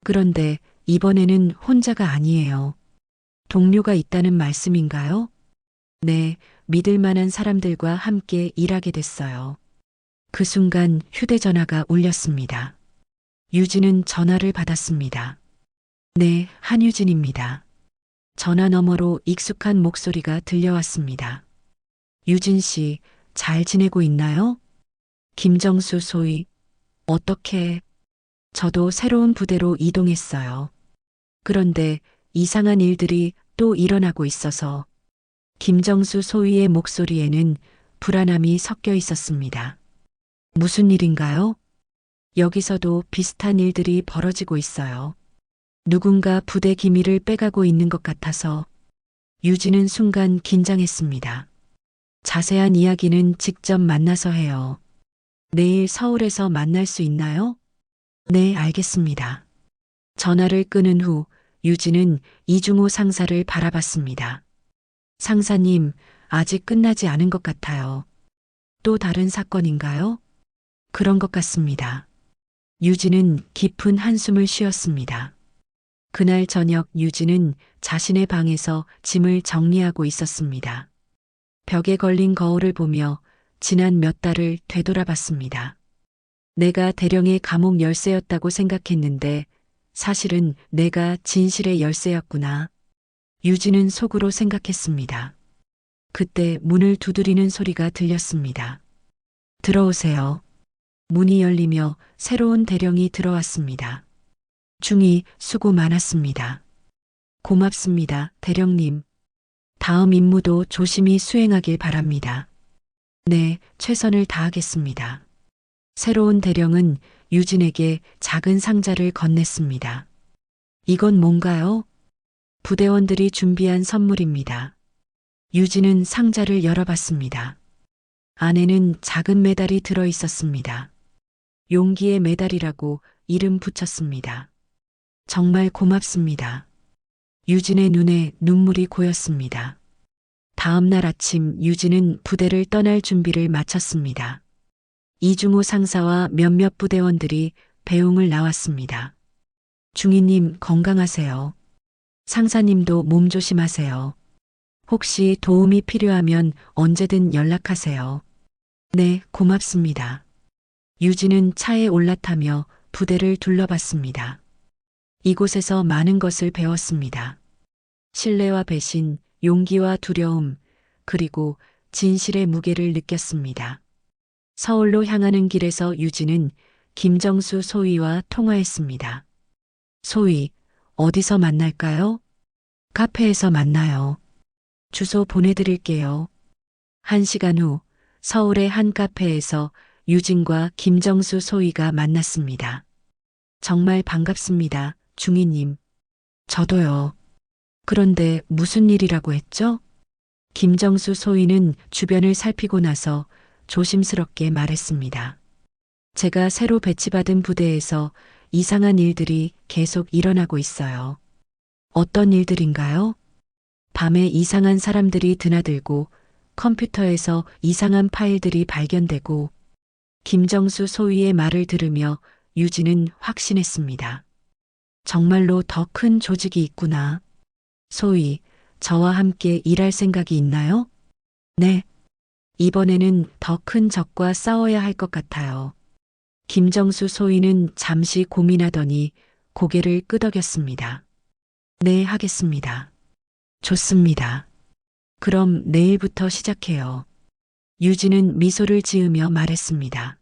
그런데 이번에는 혼자가 아니에요. 동료가 있다는 말씀인가요? 네, 믿을 만한 사람들과 함께 일하게 됐어요. 그 순간 휴대전화가 울렸습니다. 유진은 전화를 받았습니다. 네, 한유진입니다. 전화 너머로 익숙한 목소리가 들려왔습니다. 유진 씨, 잘 지내고 있나요? 김정수 소위, 어떻게? 저도 새로운 부대로 이동했어요. 그런데 이상한 일들이 또 일어나고 있어서 김정수 소위의 목소리에는 불안함이 섞여 있었습니다. 무슨 일인가요? 여기서도 비슷한 일들이 벌어지고 있어요. 누군가 부대 기밀을 빼가고 있는 것 같아서 유진은 순간 긴장했습니다. 자세한 이야기는 직접 만나서 해요. 내일 서울에서 만날 수 있나요? 네, 알겠습니다. 전화를 끊은 후 유진은 이중호 상사를 바라봤습니다. 상사님, 아직 끝나지 않은 것 같아요. 또 다른 사건인가요? 그런 것 같습니다. 유진은 깊은 한숨을 쉬었습니다. 그날 저녁 유진은 자신의 방에서 짐을 정리하고 있었습니다. 벽에 걸린 거울을 보며 지난 몇 달을 되돌아봤습니다. 내가 대령의 감옥 열쇠였다고 생각했는데 사실은 내가 진실의 열쇠였구나. 유진은 속으로 생각했습니다. 그때 문을 두드리는 소리가 들렸습니다. 들어오세요. 문이 열리며 새로운 대령이 들어왔습니다. 중위, 수고 많았습니다. 고맙습니다, 대령님. 다음 임무도 조심히 수행하길 바랍니다. 네, 최선을 다하겠습니다. 새로운 대령은 유진에게 작은 상자를 건넸습니다. 이건 뭔가요? 부대원들이 준비한 선물입니다. 유진은 상자를 열어봤습니다. 안에는 작은 메달이 들어 있었습니다. 용기의 메달이라고 이름 붙였습니다. 정말 고맙습니다. 유진의 눈에 눈물이 고였습니다. 다음 날 아침 유진은 부대를 떠날 준비를 마쳤습니다. 이중호 상사와 몇몇 부대원들이 배웅을 나왔습니다. 중위님 건강하세요. 상사님도 몸 조심하세요. 혹시 도움이 필요하면 언제든 연락하세요. 네, 고맙습니다. 유진은 차에 올라타며 부대를 둘러봤습니다. 이곳에서 많은 것을 배웠습니다. 신뢰와 배신, 용기와 두려움, 그리고 진실의 무게를 느꼈습니다. 서울로 향하는 길에서 유진은 김정수 소위와 통화했습니다. 소위, 어디서 만날까요? 카페에서 만나요. 주소 보내드릴게요. 1시간 후 서울의 한 카페에서 유진과 김정수 소위가 만났습니다. 정말 반갑습니다, 중위님. 저도요. 그런데 무슨 일이라고 했죠? 김정수 소위는 주변을 살피고 나서 조심스럽게 말했습니다. 제가 새로 배치받은 부대에서 이상한 일들이 계속 일어나고 있어요. 어떤 일들인가요? 밤에 이상한 사람들이 드나들고 컴퓨터에서 이상한 파일들이 발견되고 김정수 소위의 말을 들으며 유진은 확신했습니다. 정말로 더 큰 조직이 있구나. 소위, 저와 함께 일할 생각이 있나요? 네. 이번에는 더 큰 적과 싸워야 할 것 같아요. 김정수 소위는 잠시 고민하더니 고개를 끄덕였습니다. 네, 하겠습니다. 좋습니다. 그럼 내일부터 시작해요. 유진은 미소를 지으며 말했습니다.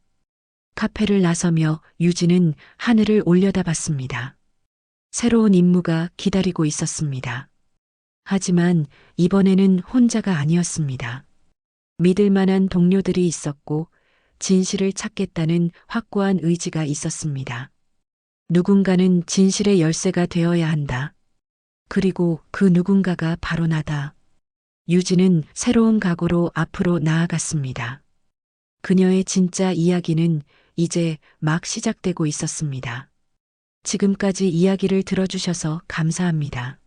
카페를 나서며 유진은 하늘을 올려다봤습니다. 새로운 임무가 기다리고 있었습니다. 하지만 이번에는 혼자가 아니었습니다. 믿을 만한 동료들이 있었고 진실을 찾겠다는 확고한 의지가 있었습니다. 누군가는 진실의 열쇠가 되어야 한다. 그리고 그 누군가가 바로 나다. 유진은 새로운 각오로 앞으로 나아갔습니다. 그녀의 진짜 이야기는 이제 막 시작되고 있었습니다. 지금까지 이야기를 들어주셔서 감사합니다.